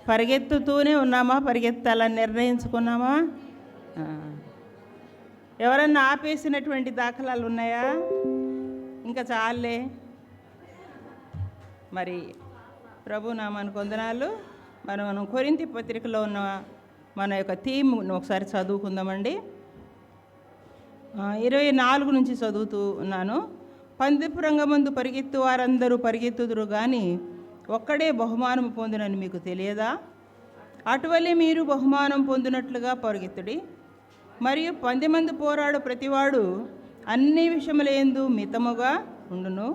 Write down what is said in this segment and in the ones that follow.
పరిగెత్తుతూనే ఉన్నామా? పరిగెత్తాలని నిర్ణయించుకున్నామా? ఎవరన్నా ఆపేసినటువంటి దాఖలాలు ఉన్నాయా? ఇంకా చాలే. మరి ప్రభు నామానికి వందనాలు. మనం కొరింథీ పత్రికలో ఉన్న మన యొక్క థీమ్ ఒకసారి చదువుకుందామండి. 24 నుంచి చదువుతూ ఉన్నాను. పందెపు రంగమందు పరిగెత్తు వారందరూ పరిగెత్తుదురు కానీ ఒక్కడే బహుమానం పొందునని మీకు తెలియదా? అటువలే మీరు బహుమానం పొందినట్లుగా పరిగెత్తుడి. మరియు పందెమందు పోరాడు ప్రతివాడు అన్ని విషయములందు మితముగా ఉండును.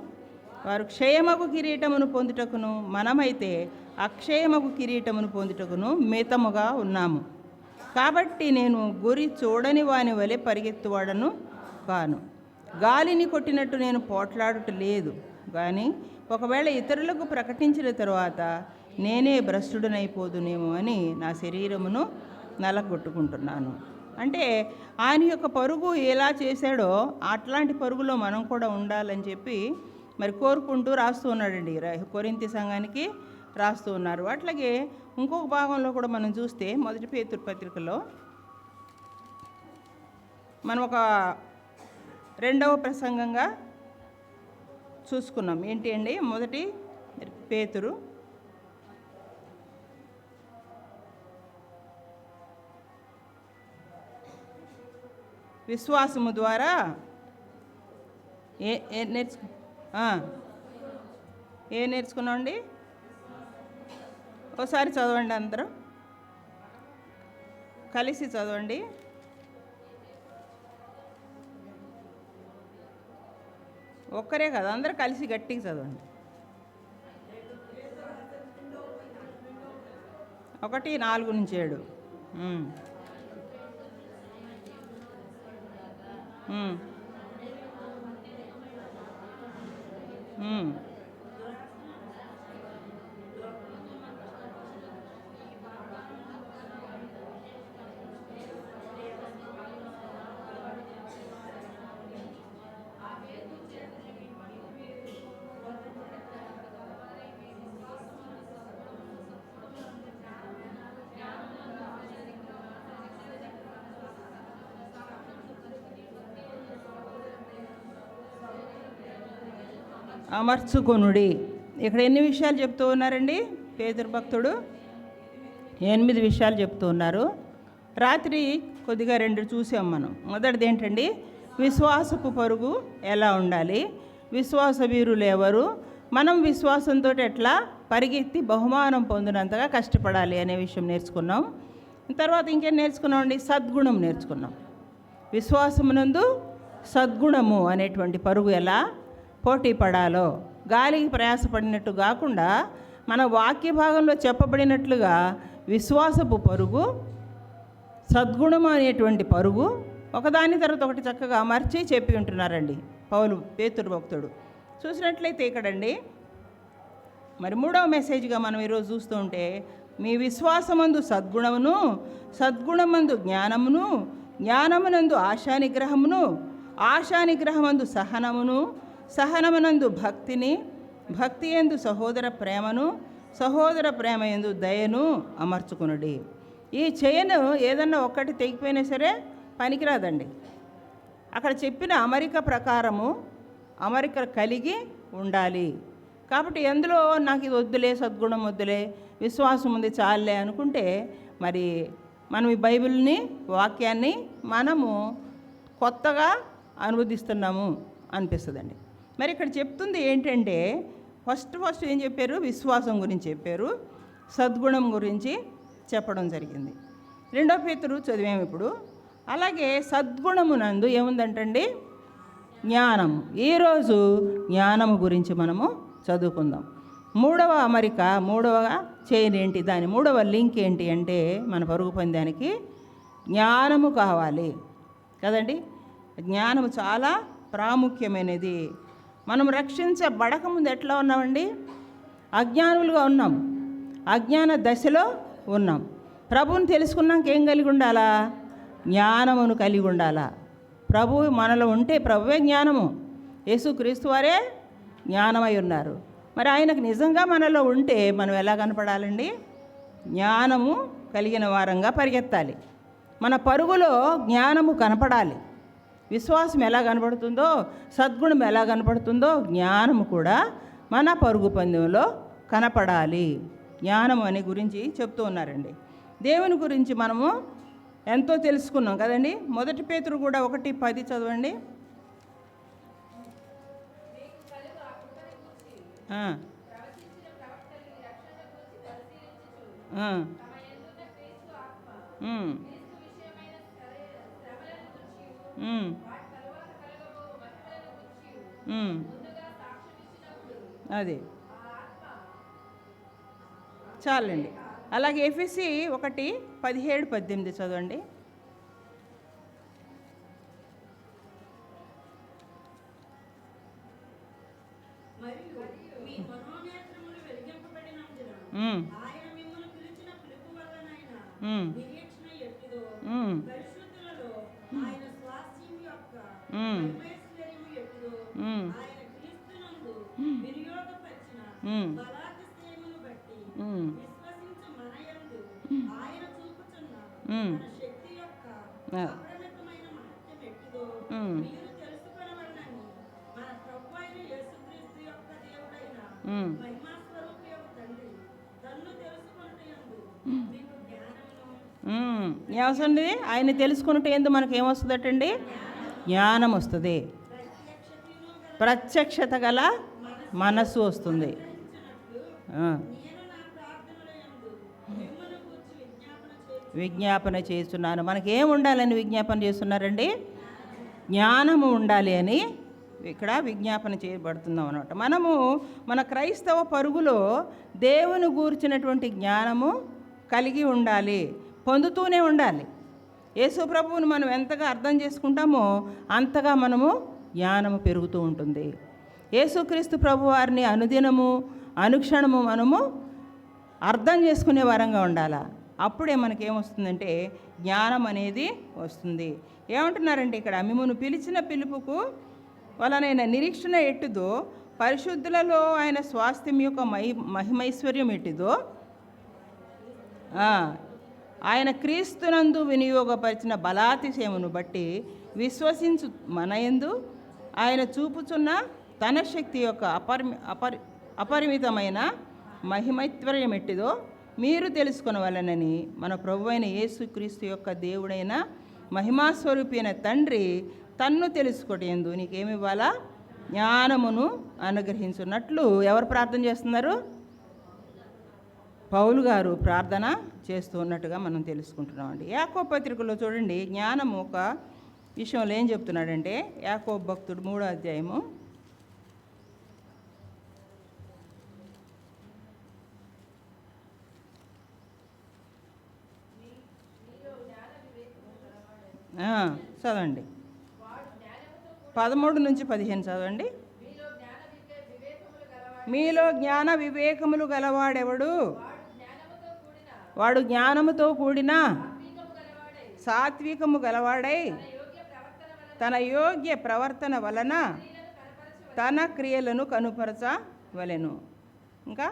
వారు క్షయమగు కిరీటమును పొందుటకును, మనమైతే అక్షయమగు కిరీటమును పొందుటకును మితముగా ఉన్నాము. కాబట్టి నేను గురి చూడని వాని వలె పరిగెత్తువాడను కాను. గాలిని కొట్టినట్టు నేను పోట్లాడుట లేదు. కానీ ఒకవేళ ఇతరులకు ప్రకటించిన తరువాత నేనే భ్రష్టుడనైపోదునేమో అని నా శరీరమును నలగొట్టుకుంటున్నాను. అంటే ఆయన యొక్క పరుగు ఎలా చేశాడో అట్లాంటి పరుగులో మనం కూడా ఉండాలని చెప్పి మరి కోరుకుంటూ రాస్తూ ఉన్నాడండి. కొరింథీ సంఘానికి రాస్తూ ఉన్నారు. అట్లాగే ఇంకొక భాగంలో కూడా మనం చూస్తే 1 పేతురు పత్రికలో మనం ఒక 2వ ప్రసంగంగా చూసుకున్నాం. ఏంటి అండి? 1 పేతురు విశ్వాసము ద్వారా ఏం నేర్చుకున్నామండి? ఒకసారి చదవండి, అందరూ కలిసి చదవండి. ఒక్కరే కదా, అందరూ కలిసి గట్టిగా చదవండి. 1:4 నుంచి 7. అమర్చుకొనుడి. ఇక్కడ ఎన్ని విషయాలు చెప్తూ ఉన్నారండి పేతురు భక్తుడు? 8 విషయాలు చెప్తూ ఉన్నారు. రాత్రి కొద్దిగా 2 చూసాం మనం. మొదటిది ఏంటండి? విశ్వాసపు పరుగు ఎలా ఉండాలి, విశ్వాస వీరులు ఎవరు, మనం విశ్వాసంతో ఎట్లా పరిగెత్తి బహుమానం పొందినంతగా కష్టపడాలి అనే విషయం నేర్చుకున్నాం. తర్వాత ఇంకేం నేర్చుకున్నామండి? సద్గుణం నేర్చుకున్నాం. విశ్వాసమునందు సద్గుణము అనేటువంటి పరుగు ఎలా పోటీ పడాలో, గాలికి ప్రయాసపడినట్టు కాకుండా మన వాక్య భాగంలో చెప్పబడినట్లుగా విశ్వాసపు పరుగు, సద్గుణం అనేటువంటి పరుగు ఒకదాని తర్వాత ఒకటి చక్కగా అమర్చి చెప్పి ఉంటున్నారండి పేతురు భక్తుడు. చూసినట్లయితే ఇక్కడండి మరి 3వ మెసేజ్గా మనం ఈరోజు చూస్తూ ఉంటే, మీ విశ్వాసమందు సద్గుణమును, సద్గుణమందు జ్ఞానమును, జ్ఞానమునందు ఆశానిగ్రహమును, ఆశానిగ్రహమందు సహనమును, సహనమునందు భక్తిని, భక్తి యందు సహోదర ప్రేమను, సహోదర ప్రేమ యందు దయను అమర్చుకునుడి. ఈ చేయను ఏదన్నా ఒక్కటి తెగిపోయినా సరే పనికిరాదండి. అక్కడ చెప్పిన అమరిక ప్రకారము అమరిక కలిగి ఉండాలి. కాబట్టి ఎందులో నాకు ఇది వద్దులే, సద్గుణం వద్దులే, విశ్వాసం ఉంది చాలే అనుకుంటే మరి మనం ఈ బైబిల్ని, వాక్యాన్ని మనము కొత్తగా అనువదిస్తున్నాము అనిపిస్తుందండి. మరి ఇక్కడ చెప్తుంది ఏంటంటే, ఫస్ట్ ఏం చెప్పారు? విశ్వాసం గురించి చెప్పారు, సద్గుణం గురించి చెప్పడం జరిగింది. 2వ పేతురు చదివాము ఇప్పుడు. అలాగే సద్గుణమునందు ఏముందంటండి? జ్ఞానం. ఈరోజు జ్ఞానము గురించి మనము చదువుకుందాం. 3వ అమరిక, 3వ చైన్ ఏంటి, దాని 3వ లింక్ ఏంటి అంటే, మన పరుగు పందానికి జ్ఞానము కావాలి కదండి. జ్ఞానము చాలా ప్రాముఖ్యమైనది. మనం రక్షించబడకముందు ఎట్లా ఉన్నామండి? అజ్ఞానులుగా ఉన్నాం, అజ్ఞాన దశలో ఉన్నాం. ప్రభువుని తెలుసుకున్నాక ఏం కలిగి ఉండాలా? జ్ఞానమును కలిగి ఉండాలా. ప్రభువు మనలో ఉంటే ప్రభువే జ్ఞానము. యేసుక్రీస్తు వారే జ్ఞానమై ఉన్నారు. మరి ఆయనకు నిజంగా మనలో ఉంటే మనం ఎలా కనపడాలండి? జ్ఞానము కలిగిన వారంగా పరిగెత్తాలి. మన పరుగులో జ్ఞానము కనపడాలి. విశ్వాసం ఎలా కనపడుతుందో, సద్గుణం ఎలా కనపడుతుందో, జ్ఞానము కూడా మన పరుగు పందెంలో కనపడాలి. జ్ఞానం అనే గురించి చెప్తూ ఉన్నారండి. దేవుని గురించి మనము ఎంతో తెలుసుకున్నాం కదండి. 1 పేతురు కూడా 1:10 చదవండి. అది చాలండి. అలాగే ఎఫెసీ 1:17-18 చదవండి. ఏమొస్తుంది? ఆయన తెలుసుకుంటే ఏందో మనకి ఏమొస్తుందటండి? జ్ఞానం వస్తుంది. ప్రత్యక్షత గల మనస్సు వస్తుంది. విజ్ఞాపన చేస్తున్నాను. మనకేం ఉండాలని విజ్ఞాపన చేస్తున్నారండి? జ్ఞానము ఉండాలి అని ఇక్కడ విజ్ఞాపన చేయబడుతున్నాం అన్నమాట. మనము మన క్రైస్తవ పరుగులో దేవుని గూర్చినటువంటి జ్ఞానము కలిగి ఉండాలి, పొందుతూనే ఉండాలి. యేసు ప్రభువుని మనం ఎంతగా అర్థం చేసుకుంటామో అంతగా మనము జ్ఞానము పెరుగుతూ ఉంటుంది. యేసుక్రీస్తు ప్రభు వారిని అనుదినము అనుక్షణము మనము అర్థం చేసుకునే వారంగా ఉండాలి. అప్పుడే మనకేమొస్తుందంటే జ్ఞానం అనేది వస్తుంది. ఏమంటున్నారంటే ఇక్కడ, మిమ్మును పిలిచిన పిలుపుకు వలనైన నిరీక్షణ ఎట్టుదో, పరిశుద్ధులలో ఆయన స్వాస్థ్యం యొక్క మహిమైశ్వర్యం ఎట్టిదో, ఆయన క్రీస్తునందు వినియోగపరిచిన బలాతిశయమును బట్టి విశ్వసించు మనయందు ఆయన చూపుచున్న తన శక్తి యొక్క అపరిమితమైన మహిమైశ్వర్యం ఎట్టిదో మీరు తెలుసుకొనవలెనని మన ప్రభువైన యేసుక్రీస్తు యొక్క దేవుడైన మహిమాస్వరూపి అయిన తండ్రి తన్ను తెలుసుకొటేందు నీకేమివ్వాలా? జ్ఞానమును అనుగ్రహించున్నట్లు ఎవరు ప్రార్థన చేస్తున్నారు? పౌలు గారు ప్రార్థన చేస్తూ ఉన్నట్టుగా మనం తెలుసుకుంటున్నామండి. యాకోబు పత్రికలో చూడండి, జ్ఞానము ఒక విషయంలో ఏం చెప్తున్నాడంటే, యాకోబు భక్తుడు 3వ అధ్యాయము 13 నుంచి 15 చదవండి. మీలో జ్ఞాన వివేకములు గలవాడెవడు? వాడు జ్ఞానముతో కూడిన సాత్వికము గలవాడై తన యోగ్య ప్రవర్తన వలన తన క్రియలను కనుపరచవలెను. ఇంకా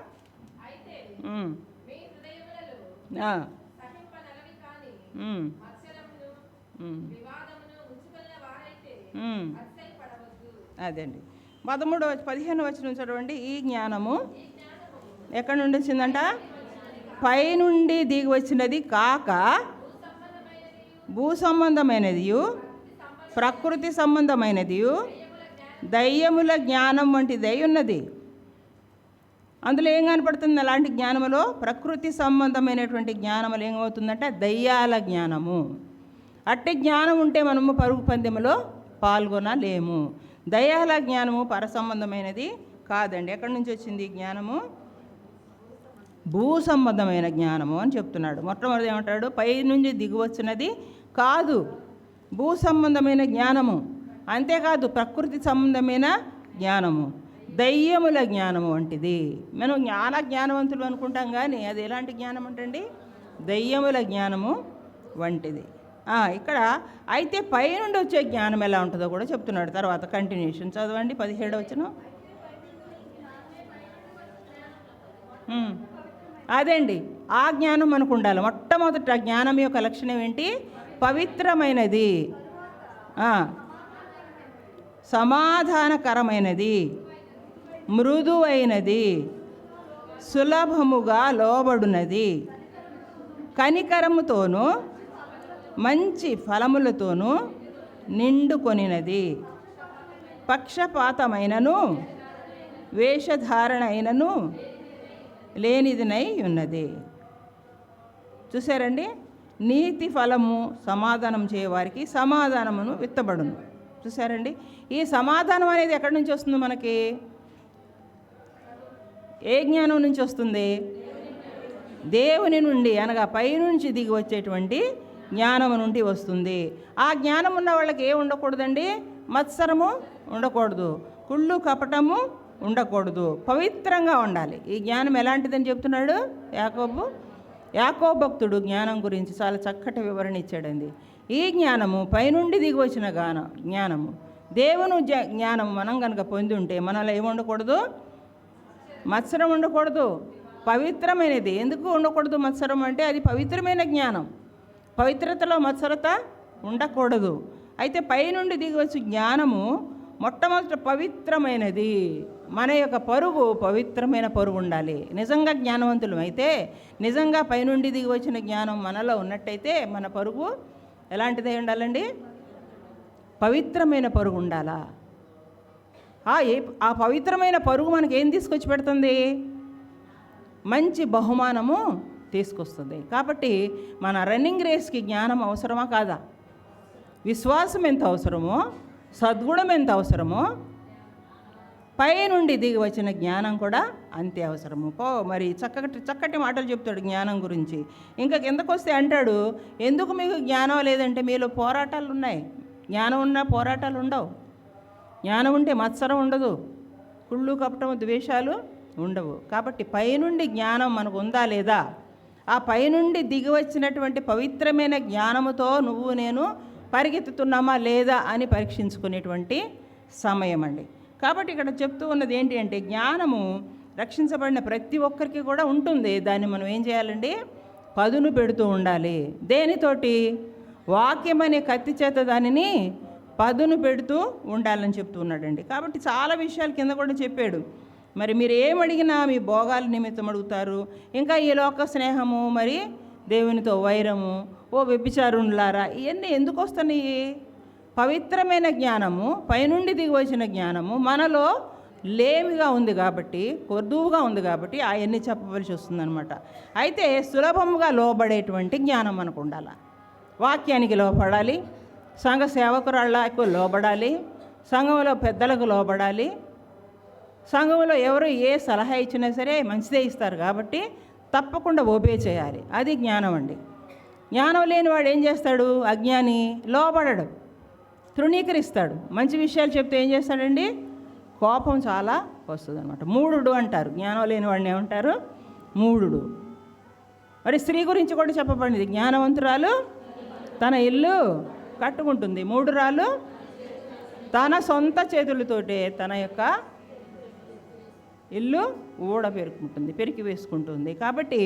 అదండి. 15వ వచనం చదవండి. ఈ జ్ఞానము ఎక్కడి నుండి వచ్చిందంట? పైనుండి దిగి వచ్చినది కాక భూ సంబంధమైనది, ప్రకృతి సంబంధమైనది, దయ్యముల జ్ఞానం వంటిది అయి ఉన్నది. అందులో ఏం కనపడుతుంది? అలాంటి జ్ఞానములో ప్రకృతి సంబంధమైనటువంటి జ్ఞానములు ఏమవుతుందంటే దయ్యాల జ్ఞానము. అట్టి జ్ఞానం ఉంటే మనము పరుగు పందెములో పాల్గొనలేము. దయ్యాల జ్ఞానము పరసంబంధమైనది కాదండి. ఎక్కడి నుంచి వచ్చింది జ్ఞానము? భూ సంబంధమైన జ్ఞానము అని చెప్తున్నాడు. మొట్టమొదటి ఏమంటాడు? పై నుంచి దిగువచ్చినది కాదు, భూ సంబంధమైన జ్ఞానము. అంతేకాదు ప్రకృతి సంబంధమైన జ్ఞానము, దయ్యముల జ్ఞానము వంటిది. మనం జ్ఞానవంతులు అనుకుంటాం, కానీ అది ఎలాంటి జ్ఞానం అంటండి? దయ్యముల జ్ఞానము వంటిది. ఇక్కడ అయితే పైనుండి వచ్చే జ్ఞానం ఎలా ఉంటుందో కూడా చెప్తున్నాడు. తర్వాత కంటిన్యూషన్ చదవండి. 17వ వచనం. అదేండి ఆ జ్ఞానం మనకు ఉండాలి. మొట్టమొదట జ్ఞానం యొక్క లక్షణం ఏంటి? పవిత్రమైనది, సమాధానకరమైనది, మృదువైనది, సులభముగా లోబడునది, కనికరముతోనూ మంచి ఫలములతోనూ నిండుకొనినది, పక్షపాతమైనను వేషధారణ అయినను లేనిదినై ఉన్నది. చూసారండి? నీతి ఫలము సమాధానం చేయవారికి సమాధానమును విత్తబడును. చూసారండి? ఈ సమాధానం అనేది ఎక్కడి నుంచి వస్తుంది మనకి? ఏ జ్ఞానం నుంచి వస్తుంది? దేవుని నుండి, అనగా పైనుంచి దిగి వచ్చేటువంటి జ్ఞానము నుండి వస్తుంది. ఆ జ్ఞానం ఉన్న వాళ్ళకి ఏ ఉండకూడదండి? మత్సరము ఉండకూడదు, కుళ్ళు కపటము ఉండకూడదు, పవిత్రంగా ఉండాలి. ఈ జ్ఞానం ఎలాంటిదని చెప్తున్నాడు యాకోబు భక్తుడు జ్ఞానం గురించి చాలా చక్కటి వివరణ ఇచ్చాడండి. ఈ జ్ఞానము పైనుండి దిగి వచ్చిన జ్ఞానము, దేవుని జ్ఞానం మనం కనుక పొంది ఉంటే మనలో ఏముండకూడదు? మత్సరం ఉండకూడదు, పవిత్రమైనది. ఎందుకు ఉండకూడదు మత్సరం అంటే? అది పవిత్రమైన జ్ఞానం. పవిత్రతలో మత్సరత ఉండకూడదు. అయితే పైనుండి దిగి వచ్చే జ్ఞానము మొట్టమొదట పవిత్రమైనది. మన యొక్క పరుగు పవిత్రమైన పరుగు ఉండాలి. నిజంగా జ్ఞానవంతులం అయితే, నిజంగా పైనుండి దిగి వచ్చిన జ్ఞానం మనలో ఉన్నట్టయితే మన పరుగు ఎలాంటిదై ఉండాలండి? పవిత్రమైన పరుగు ఉండాలా? ఆ పవిత్రమైన పరుగు మనకి ఏం తీసుకొచ్చి పెడుతుంది? మంచి బహుమానము తీసుకొస్తుంది. కాబట్టి మన రన్నింగ్ రేస్కి జ్ఞానం అవసరమా కాదా? విశ్వాసం ఎంత అవసరమో, సద్గుణం ఎంత అవసరమో, పైనుండి దిగి వచ్చిన జ్ఞానం కూడా అంతే అవసరము. మరి చక్కటి మాటలు చెప్తాడు జ్ఞానం గురించి. ఇంకా కిందకు వస్తే అంటాడు, ఎందుకు మీకు జ్ఞానం లేదంటే మీలో పోరాటాలు ఉన్నాయి. జ్ఞానం ఉన్నా పోరాటాలు ఉండవు. జ్ఞానం ఉంటే మత్సరం ఉండదు, కుళ్ళు కపటం ద్వేషాలు ఉండవు. కాబట్టి పైనుండి జ్ఞానం మనకు ఉందా లేదా? ఆ పైనుండి దిగి వచ్చినటువంటి పవిత్రమైన జ్ఞానముతో నువ్వు నేను పరిగెత్తుతున్నామా లేదా అని పరీక్షించుకునేటువంటి సమయం అండి. కాబట్టి ఇక్కడ చెప్తూ ఉన్నది ఏంటి అంటే, జ్ఞానము రక్షించబడిన ప్రతి ఒక్కరికి కూడా ఉంటుంది. దాన్ని మనం ఏం చేయాలండి? పదును పెడుతూ ఉండాలి. దేనితోటి? వాక్యం అనే కత్తి చేత దానిని పదును పెడుతూ ఉండాలని చెప్తూ ఉన్నాడండి. కాబట్టి చాలా విషయాలు కింద కూడా చెప్పాడు. మరి మీరు ఏమడిగినా మీ భోగాల నిమిత్తం అడుగుతారు. ఇంకా ఈ లోక స్నేహము, మరి దేవునితో వైరము, ఓ వ్యభిచారులారా, ఇవన్నీ ఎందుకు వస్తున్నాయి? పవిత్రమైన జ్ఞానము, పైనుండి దిగి వచ్చిన జ్ఞానము మనలో లేమిగా ఉంది కాబట్టి, కొద్దువుగా ఉంది కాబట్టి అవన్నీ చెప్పవలసి వస్తుందన్నమాట. అయితే సులభముగా లోబడేటువంటి జ్ఞానం మనకు ఉండాలి. వాక్యానికి లోబడాలి, సంఘ సేవకురాళ్ళకు లోబడాలి, సంఘంలో పెద్దలకు లోబడాలి. సంఘంలో ఎవరు ఏ సలహా ఇచ్చినా సరే మంచిదే ఇస్తారు కాబట్టి తప్పకుండా ఓబే చేయాలి. అది జ్ఞానం అండి. జ్ఞానం లేని వాడు ఏం చేస్తాడు? అజ్ఞాని. లోబడడు, తృణీకరిస్తాడు. మంచి విషయాలు చెప్తే ఏం చేస్తాడండి? కోపం చాలా వస్తుంది అనమాట. మూఢుడు అంటారు. జ్ఞానం లేని వాడిని ఏమంటారు? మూఢుడు. మరి స్త్రీ గురించి కూడా చెప్పబడింది, జ్ఞానవంతురాలు తన ఇల్లు కట్టుకుంటుంది, మూఢురాలు తన సొంత చేతులతోటే తన యొక్క ఇల్లు పెరికి వేసుకుంటుంది. కాబట్టి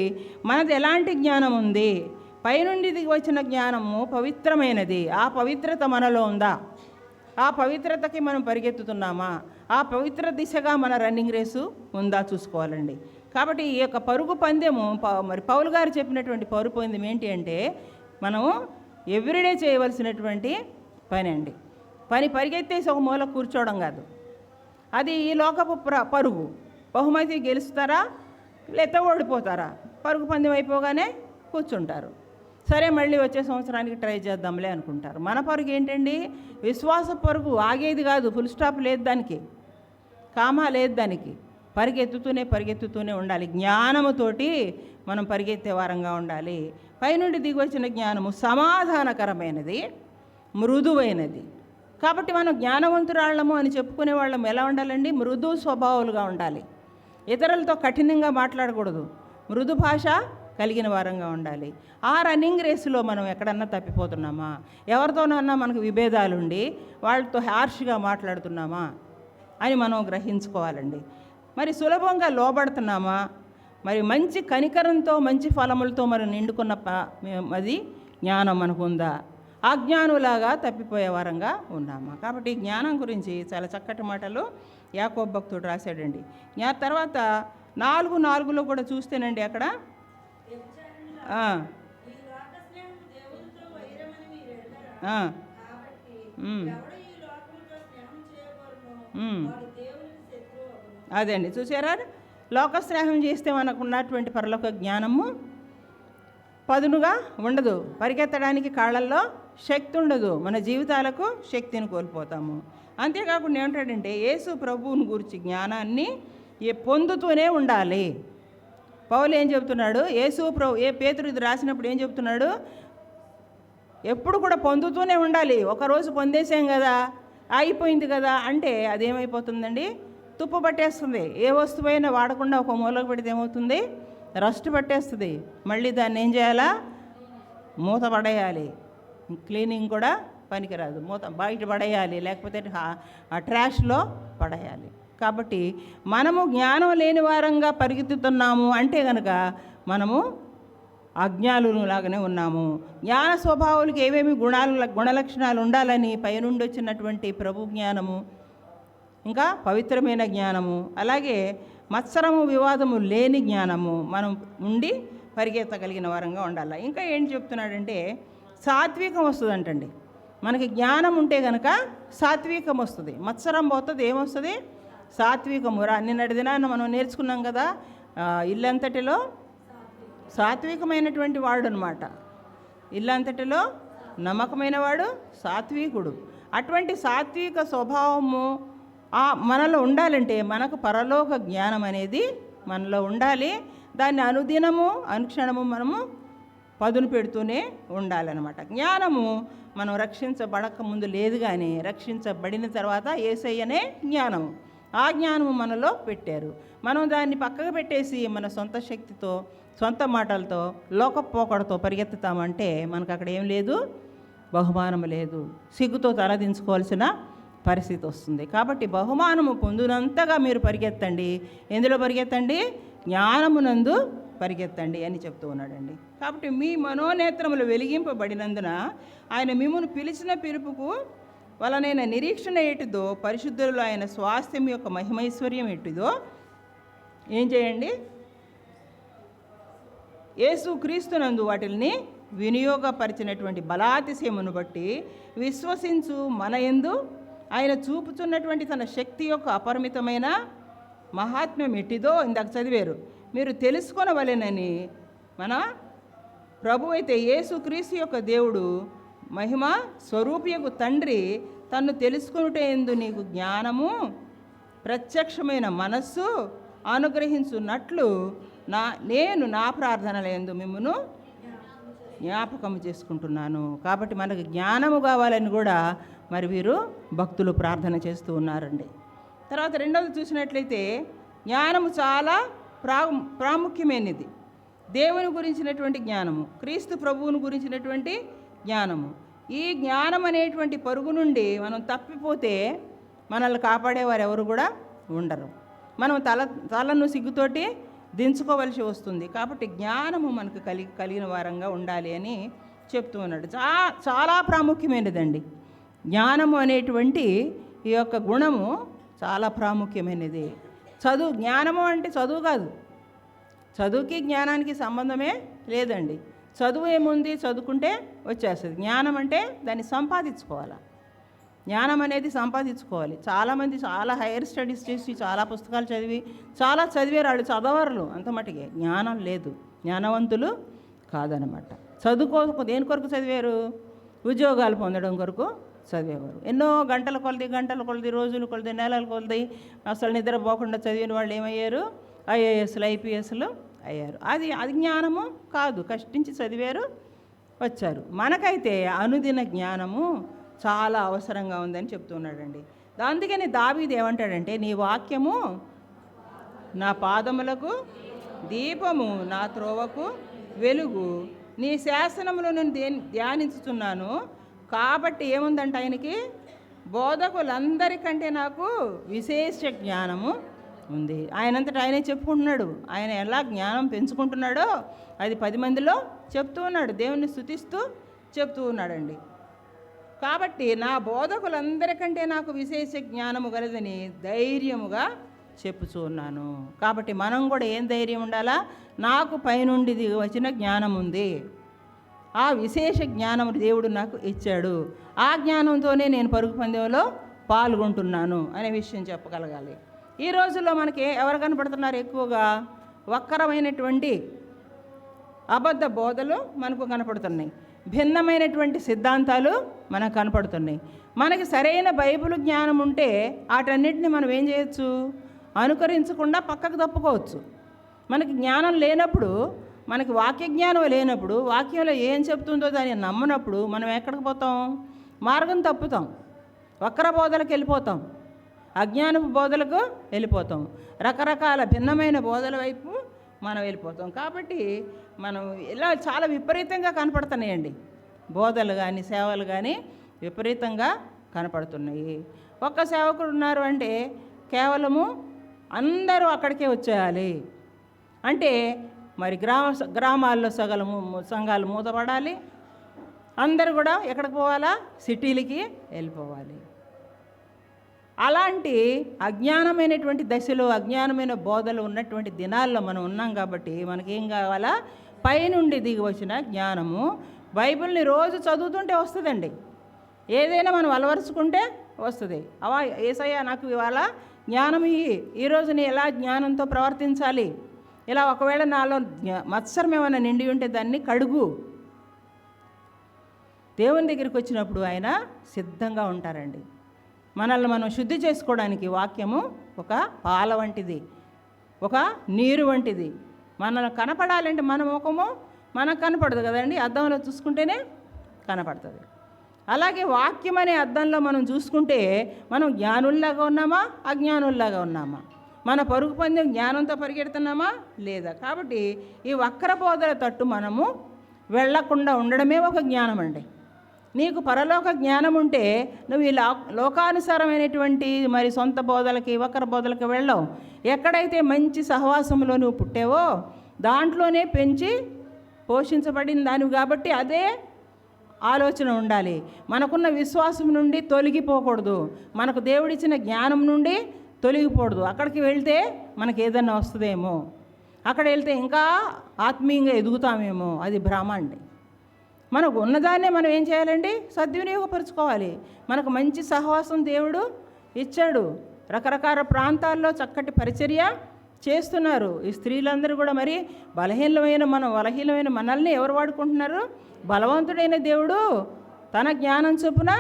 మనది ఎలాంటి జ్ఞానం ఉంది? పైనుండి దిగి వచ్చిన జ్ఞానము పవిత్రమైనది. ఆ పవిత్రత మనలో ఉందా? ఆ పవిత్రతకి మనం పరిగెత్తుతున్నామా? ఆ పవిత్ర దిశగా మన రన్నింగ్ రేసు ఉందా చూసుకోవాలండి. కాబట్టి ఈ యొక్క పరుగు పందెము, మరి పౌలు గారు చెప్పినటువంటి పరుగు పందెం ఏంటి అంటే, మనము ఎవ్రీడే చేయవలసినటువంటి పని అండి. పరిగెత్తేసి ఒక మూల కూర్చోవడం కాదు. అది ఈ లోకపు పరుగు. బహుమతి గెలుస్తారా లేకపోతే ఓడిపోతారా? పరుగు పందెం అయిపోగానే కూర్చుంటారు. సరే మళ్ళీ వచ్చే సంవత్సరానికి ట్రై చేద్దాంలే అనుకుంటారు. మన పరుగు ఏంటండి? విశ్వాస పరుగు. ఆగేది కాదు, ఫుల్ స్టాప్ లేదు దానికి, కామా లేదు దానికి. పరిగెత్తుతూనే ఉండాలి. జ్ఞానముతోటి మనం పరిగెత్తే వారంగా ఉండాలి. పైనుండి దిగి వచ్చిన జ్ఞానము సమాధానకరమైనది, మృదువైనది. కాబట్టి మనం జ్ఞానవంతురాళ్ళము అని చెప్పుకునే వాళ్ళం ఎలా ఉండాలండి? మృదు స్వభావాలుగా ఉండాలి. ఇతరులతో కఠినంగా మాట్లాడకూడదు, మృదు భాష కలిగిన వారంగా ఉండాలి. ఆ రన్నింగ్ రేసులో మనం ఎక్కడన్నా తప్పిపోతున్నామా? ఎవరితోనన్నా మనకు విభేదాలుండి వాళ్ళతో హార్ష్గా మాట్లాడుతున్నామా అని మనం గ్రహించుకోవాలండి. మరి సులభంగా లోబడుతున్నామా? మరి మంచి కనికరంతో మంచి ఫలములతో మనం నిండుకున్న అది జ్ఞానం మనకు ఉందా? అజ్ఞానులాగా తప్పిపోయే వారంగా ఉన్నామా? కాబట్టి జ్ఞానం గురించి చాలా చక్కటి మాటలు యాకోబు భక్తుడు రాశాడండి. తర్వాత 4:4 కూడా చూస్తేనండి అక్కడ అదే అండి, చూసారా? లోక స్నేహం చేస్తే మనకు ఉన్నటువంటి పరలోక జ్ఞానము పదునుగా ఉండదు, పరిగెత్తడానికి కాళ్ళల్లో శక్తి ఉండదు, మన జీవితాలకు శక్తిని కోల్పోతాము. అంతేకాకుండా ఏమంటాడంటే యేసు ప్రభువుని గురించి జ్ఞానాన్ని పొందుతూనే ఉండాలి. పౌలు ఏం చెబుతున్నాడు? పేతురు ఇది రాసినప్పుడు ఏం చెబుతున్నాడు? ఎప్పుడు కూడా పొందుతూనే ఉండాలి. ఒకరోజు పొందేసాం కదా, అయిపోయింది కదా అంటే అదేమైపోతుందండి? తుప్పు పట్టేస్తుంది. ఏ వస్తువైనా వాడకుండా ఒక మూలకు పెడితే ఏమవుతుంది? రస్ట్ పట్టేస్తుంది. మళ్ళీ దాన్ని ఏం చేయాలా? మూత పడేయాలి. క్లీనింగ్ కూడా పనికిరాదు, మూత బయట పడేయాలి, లేకపోతే ఆ ట్రాష్లో పడేయాలి. కాబట్టి మనము జ్ఞానం లేని వారంగా పరిగెత్తుతున్నాము అంటే కనుక మనము అజ్ఞానులాగానే ఉన్నాము. జ్ఞాన స్వభావాలకు ఏమేమి గుణలక్షణాలు ఉండాలని పైనుండి వచ్చినటువంటి ప్రభు జ్ఞానము, ఇంకా పవిత్రమైన జ్ఞానము, అలాగే మత్సరము వివాదము లేని జ్ఞానము మనం ఉండి పరిగెత్తగలిగిన వారంగా ఉండాలి. ఇంకా ఏం చెప్తున్నాడంటే సాత్వికం వస్తుందంటండి. మనకి జ్ఞానం ఉంటే కనుక సాత్వికం వస్తుంది, మత్సరం పోతుంది. ఏమొస్తుంది? సాత్వికము. నిన్నటి దినాన్ని మనం నేర్చుకున్నాం కదా, ఇల్లంతటిలో సాత్వికమైనటువంటి వాడు అనమాట. ఇల్లంతటిలో నమ్మకమైన వాడు సాత్వికుడు. అటువంటి సాత్విక స్వభావము మనలో ఉండాలంటే మనకు పరలోక జ్ఞానం అనేది మనలో ఉండాలి. దాన్ని అనుదినము అనుక్షణము మనము పదును పెడుతూనే ఉండాలన్నమాట. జ్ఞానము మనం రక్షించబడక ముందు లేదు, కానీ రక్షించబడిన తర్వాత యేసయ్యనే జ్ఞానము. ఆ జ్ఞానము మనలో పెట్టారు. మనం దాన్ని పక్కకు పెట్టేసి మన సొంత శక్తితో, సొంత మాటలతో, లోకపోకడతో పరిగెత్తుతామంటే మనకు అక్కడ ఏం లేదు, బహుమానం లేదు. సిగ్గుతో తలదించుకోవాల్సిన పరిస్థితి వస్తుంది. కాబట్టి బహుమానము పొందినంతగా మీరు పరిగెత్తండి. ఎందులో పరిగెత్తండి? జ్ఞానమునందు పరిగెత్తండి అని చెప్తూ ఉన్నాడండి. కాబట్టి మీ మనోనేత్రములు వెలిగింపబడినందున ఆయన మిమ్మును పిలిచిన పిలుపుకు వలనైన నిరీక్షణ ఎటుదో, పరిశుద్ధులలో ఆయన స్వాస్థ్యం యొక్క మహిమైశ్వర్యం ఎటుదో ఏం చేయండి? యేసు క్రీస్తునందు వాటిని వినియోగపరిచినటువంటి బలాతిశయమును బట్టి విశ్వసించు మన యందు ఆయన చూపుతున్నటువంటి తన శక్తి యొక్క అపరిమితమైన మహాత్మ్యం ఎట్టిదో ఇందాక చదివారు. మీరు తెలుసుకొనవలెనని మన ప్రభు అయితే యేసు క్రీస్తు యొక్క దేవుడు మహిమ స్వరూపియకు తండ్రి తన్ను తెలుసుకొనుటయందు నీకు జ్ఞానము ప్రత్యక్షమైన మనస్సు అనుగ్రహించున్నట్లు నేను నా ప్రార్థనలందు మిమ్మును జ్ఞాపకం చేసుకుంటున్నాను. కాబట్టి మనకు జ్ఞానము కావాలని కూడా మరి వీరు భక్తులు ప్రార్థన చేస్తూ ఉన్నారండి. తర్వాత రెండవది చూసినట్లయితే జ్ఞానము చాలా ప్రాముఖ్యమైనది. దేవుని గురించినటువంటి జ్ఞానము, క్రీస్తు ప్రభువుని గురించినటువంటి జ్ఞానము. ఈ జ్ఞానం అనేటువంటి పరుగు నుండి మనం తప్పిపోతే మనల్ని కాపాడేవారు ఎవరు కూడా ఉండరు. మనం తలను సిగ్గుతోటి దించుకోవలసి వస్తుంది. కాబట్టి జ్ఞానము మనకు కలిగిన వారంగా ఉండాలి అని చెప్తూ ఉన్నాడు. చాలా ప్రాముఖ్యమైనదండి జ్ఞానము అనేటువంటి ఈ యొక్క గుణము. చాలా ప్రాముఖ్యమైనది. జ్ఞానము అంటే చదువు కాదు. చదువుకి జ్ఞానానికి సంబంధమే లేదండి. చదువు ఏముంది, చదువుకుంటే వచ్చేస్తుంది. జ్ఞానం అంటే దాన్ని సంపాదించుకోవాలి. జ్ఞానం అనేది సంపాదించుకోవాలి. చాలామంది చాలా హైయర్ స్టడీస్ చేసి చాలా పుస్తకాలు చదివి చాలా చదివారు, వాళ్ళు చదవరు అంత మటుకే. జ్ఞానం లేదు, జ్ఞానవంతులు కాదనమాట. దేని కొరకు చదివారు? ఉద్యోగాలు పొందడం కొరకు చదివేవారు. ఎన్నో గంటల కొలది రోజులు కొలది నెలల కొలది అసలు నిద్రపోకుండా చదివిన వాళ్ళు ఏమయ్యారు? ఐఏఎస్లు ఐపీఎస్లు అయ్యారు. అది జ్ఞానము కాదు. కష్టించి చదివారు, వచ్చారు. మనకైతే అనుదిన జ్ఞానము చాలా అవసరంగా ఉందని చెప్తున్నాడండి. అందుకని దావీదు ఏమంటాడంటే, నీ వాక్యము నా పాదములకు దీపము, నా త్రోవకు వెలుగు, నీ శాసనములను నేను ధ్యానించుతున్నాను. కాబట్టి ఏముందంట ఆయనకి? బోధకులందరికంటే నాకు విశేష జ్ఞానము ఉంది. ఆయనంతటా ఆయనే చెప్పుకుంటున్నాడు. ఆయన ఎలా జ్ఞానం పెంచుకుంటున్నాడో అది 10 మందిలో చెప్తూ ఉన్నాడు. దేవుణ్ణి స్తుతిస్తూ చెప్తూ ఉన్నాడండి. కాబట్టి నా బోధకులందరికంటే నాకు విశేష జ్ఞానము గలదని ధైర్యముగా చెప్పుచూ ఉన్నాను. కాబట్టి మనం కూడా ఏం ధైర్యం ఉండాలా? నాకు పైనుండి దిగి వచ్చిన జ్ఞానం ఉంది, ఆ విశేష జ్ఞానం దేవుడు నాకు ఇచ్చాడు, ఆ జ్ఞానంతోనే నేను పరుగు పందెంలో పాల్గొంటున్నాను అనే విషయం చెప్పగలగాలి. ఈ రోజుల్లో మనకి ఎవరు కనపడుతున్నారు? ఎక్కువగా వక్రమైనటువంటి అబద్ధ బోధలు మనకు కనపడుతున్నాయి. భిన్నమైనటువంటి సిద్ధాంతాలు మనకు కనపడుతున్నాయి. మనకి సరైన బైబిల్ జ్ఞానం ఉంటే వాటన్నిటిని మనం ఏం చేయొచ్చు? అనుకరించకుండా పక్కకు తప్పుకోవచ్చు. మనకి జ్ఞానం లేనప్పుడు, మనకి వాక్య జ్ఞానం లేనప్పుడు, వాక్యంలో ఏం చెప్తుందో దాన్ని నమ్మనప్పుడు మనం ఎక్కడికి పోతాం? మార్గం తప్పుతాం, వక్ర బోధలకు వెళ్ళిపోతాం, అజ్ఞానపు బోధలకు వెళ్ళిపోతాం, రకరకాల భిన్నమైన బోధల వైపు మనం వెళ్ళిపోతాం. కాబట్టి మనం ఇలా చాలా విపరీతంగా కనపడుతున్నాయండి. బోధలు కానీ సేవలు కానీ విపరీతంగా కనపడుతున్నాయి. ఒక్క సేవకుడు ఉన్నారు అంటే కేవలము అందరూ అక్కడికే వచ్చేయాలి అంటే మరి గ్రామాల్లో సంఘాలు మూతపడాలి. అందరూ కూడా ఎక్కడికి పోవాలా? సిటీలకి వెళ్ళిపోవాలి. అలాంటి అజ్ఞానమైనటువంటి దశలో, అజ్ఞానమైన బోధలు ఉన్నటువంటి దినాల్లో మనం ఉన్నాం. కాబట్టి మనకేం కావాలా? పైనుండి దిగి వచ్చిన జ్ఞానము. బైబిల్ని రోజు చదువుతుంటే వస్తుందండి. ఏదైనా మనం అలవరుచుకుంటే వస్తుంది. యేసయ్య నాకు ఇవాళ జ్ఞానం ఈరోజు నేను ఎలా జ్ఞానంతో ప్రవర్తించాలి, ఇలా ఒకవేళ నాలో మత్సరం ఏమైనా నిండి ఉంటే దాన్ని కడుగు. దేవుని దగ్గరికి వచ్చినప్పుడు ఆయన సిద్ధంగా ఉంటారండి. మనల్ని మనం శుద్ధి చేసుకోవడానికి వాక్యము ఒక పాల వంటిది, ఒక నీరు వంటిది. మనల్ని కనపడాలంటే మన ముఖము మనకు కనపడదు కదండి, అద్దంలో చూసుకుంటేనే కనపడుతుంది. అలాగే వాక్యం అనే అద్దంలో మనం చూసుకుంటే మనం జ్ఞానుల్లాగా ఉన్నామా, అజ్ఞానుల్లాగా ఉన్నామా, మన పరుగు పందెం జ్ఞానంతో పరిగెడుతున్నామా లేదా? కాబట్టి ఈ వక్ర బోధల తట్టు మనము వెళ్లకుండా ఉండడమే ఒక జ్ఞానం అండి. నీకు పరలోక జ్ఞానం ఉంటే నువ్వు ఈ లోకానుసారమైనటువంటి మరి సొంత బోధలకి, వక్ర బోధలకి వెళ్ళవు. ఎక్కడైతే మంచి సహవాసంలో నువ్వు పుట్టావో దాంట్లోనే పెంచి పోషించబడిన దానివి. కాబట్టి అదే ఆలోచన ఉండాలి. మనకున్న విశ్వాసం నుండి తొలగిపోకూడదు, మనకు దేవుడిచ్చిన జ్ఞానం నుండి తొలగిపోకూడదు. అక్కడికి వెళ్తే మనకి ఏదన్నా వస్తుందేమో, అక్కడ వెళ్తే ఇంకా ఆత్మీయంగా ఎదుగుతామేమో, అది భ్రమ అండి. మనకు ఉన్నదాన్నే మనం ఏం చేయాలండి? సద్వినియోగపరుచుకోవాలి. మనకు మంచి సహవాసం దేవుడు ఇచ్చాడు. రకరకాల ప్రాంతాల్లో చక్కటి పరిచర్య చేస్తున్నారు. ఈ స్త్రీలందరూ కూడా మరి బలహీనమైన మనల్ని ఎవరు వాడుకుంటున్నారు? బలవంతుడైన దేవుడు తన జ్ఞానం చొప్పున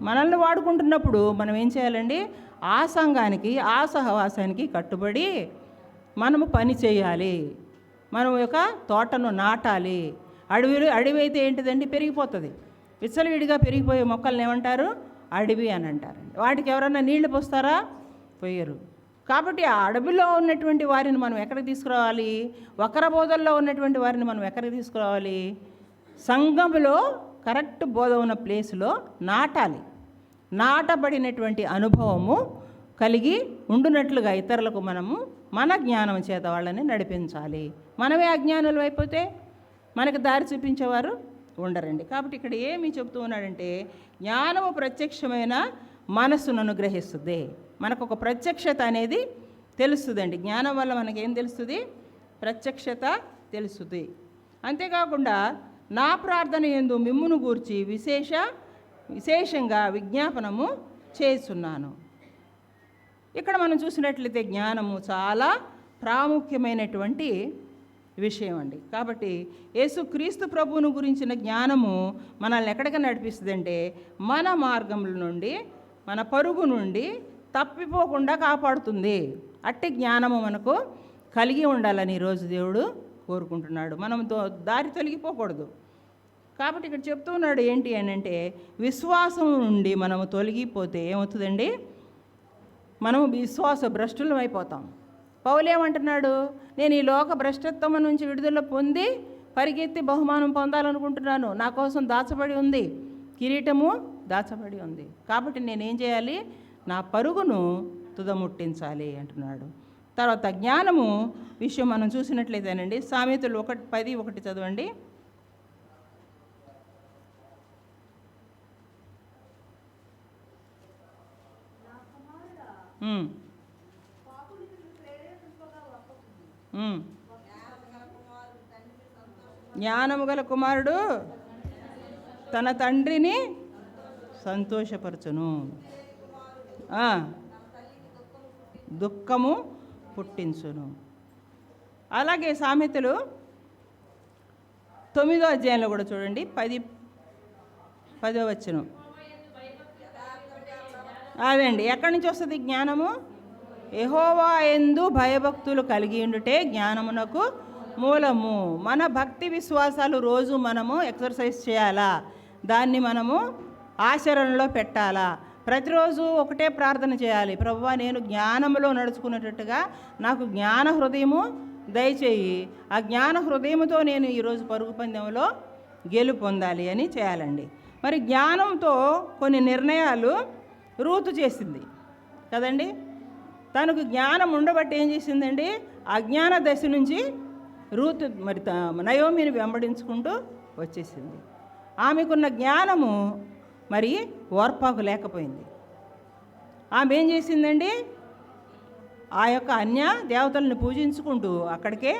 మనల్ని వాడుకుంటున్నప్పుడు మనం ఏం చేయాలండి? ఆ సంఘానికి, ఆ సహవాసానికి కట్టుబడి మనము పని చేయాలి. మనం యొక్క తోటను నాటాలి. అడవి అయితే ఏంటిదండి? పెరిగిపోతుంది. విచ్చలవిడిగా పెరిగిపోయే మొక్కల్ని ఏమంటారు? అడవి అని అంటారండి. వాటికి ఎవరన్నా నీళ్లు పోస్తారా? పోయరు. కాబట్టి ఆ అడవిలో ఉన్నటువంటి వారిని మనం ఎక్కడికి తీసుకురావాలి? వక్ర బోధల్లో ఉన్నటువంటి వారిని మనం ఎక్కడికి తీసుకురావాలి? సంఘములో కరెక్ట్ బోధ ఉన్న ప్లేస్లో నాటాలి. నాటబడినటువంటి అనుభవము కలిగి ఉండునట్లుగా ఇతరులకు మనము మన జ్ఞానం చేత వాళ్ళని నడిపించాలి. మనమే అజ్ఞానులు అయిపోతే మనకు దారి చూపించేవారు ఉండరండి. కాబట్టి ఇక్కడ ఏమి చెప్తూ ఉన్నాడంటే, జ్ఞానము ప్రత్యక్షమైన మనస్సును అనుగ్రహిస్తుంది. మనకు ఒక ప్రత్యక్షత అనేది తెలుస్తుందండి. జ్ఞానం వల్ల మనకేం తెలుస్తుంది? ప్రత్యక్షత తెలుస్తుంది. అంతేకాకుండా నా ప్రార్థన యందు మిమ్మును గూర్చి విశేషంగా విజ్ఞాపనము చేస్తున్నాను. ఇక్కడ మనం చూసినట్లయితే జ్ఞానము చాలా ప్రాముఖ్యమైనటువంటి విషయం అండి. కాబట్టి యేసుక్రీస్తు ప్రభువును గురించిన జ్ఞానము మనల్ని ఎక్కడికి నడిపిస్తుందంటే మన మార్గముల నుండి, మన పరుగు నుండి తప్పిపోకుండా కాపాడుతుంది. అట్టి జ్ఞానము మనకు కలిగి ఉండాలని ఈరోజు దేవుడు కోరుకుంటున్నాడు. మనం దారి తొలగిపోకూడదు. కాబట్టి ఇక్కడ చెప్తూ ఉన్నాడు ఏంటి అని అంటే, విశ్వాసం నుండి మనము తొలగిపోతే ఏమవుతుందండి? మనము విశ్వాస భ్రష్టులం అయిపోతాం. పౌలు ఏమంటున్నాడు? నేను ఈ లోక భ్రష్టత్వం నుంచి విడుదల పొంది పరిగెత్తి బహుమానం పొందాలనుకుంటున్నాను. నా కోసం దాచబడి ఉంది, కిరీటము దాచబడి ఉంది. కాబట్టి నేనేం చేయాలి? నా పరుగును తుదముట్టించాలి అంటున్నాడు. తర్వాత జ్ఞానము విషయం మనం చూసినట్లయితేనండి, సామెతలు 1:10 చదవండి. జ్ఞానము గల కుమారుడు తన తండ్రిని సంతోషపరచును, దుఃఖము పుట్టించును. అలాగే సామెతలు 9వ అధ్యాయంలో కూడా చూడండి, 10వ వచనం. అదండి, ఎక్కడి నుంచి వస్తుంది జ్ఞానము? యెహోవా యందు భయభక్తులు కలిగి ఉండుటే జ్ఞానమునకు మూలము. మన భక్తి విశ్వాసాలు రోజు మనము ఎక్సర్సైజ్ చేయాలా, దాన్ని మనము ఆచరణలో పెట్టాలా. ప్రతిరోజు ఒకటే ప్రార్థన చేయాలి, ప్రభువా నేను జ్ఞానములో నడుచుకునేటట్టుగా నాకు జ్ఞాన హృదయము దయచేయి, ఆ జ్ఞాన హృదయముతో నేను ఈరోజు పరుగు పందెంలో గెలుపొందాలి అని చేయాలండి. మరి జ్ఞానంతో కొన్ని నిర్ణయాలు రూతు చేసింది కదండి. తనకు జ్ఞానం ఉండబట్టి ఏం చేసిందండి, అజ్ఞాన దశ నుంచి రూతు మరి నయోమిని వెంబడించుకుంటూ వచ్చేసింది. ఆమెకున్న జ్ఞానము మరి ఓర్పాకు లేకపోయింది. ఆమె ఏం చేసిందండి, ఆ యొక్క అన్య దేవతలను పూజించుకుంటూ అక్కడికే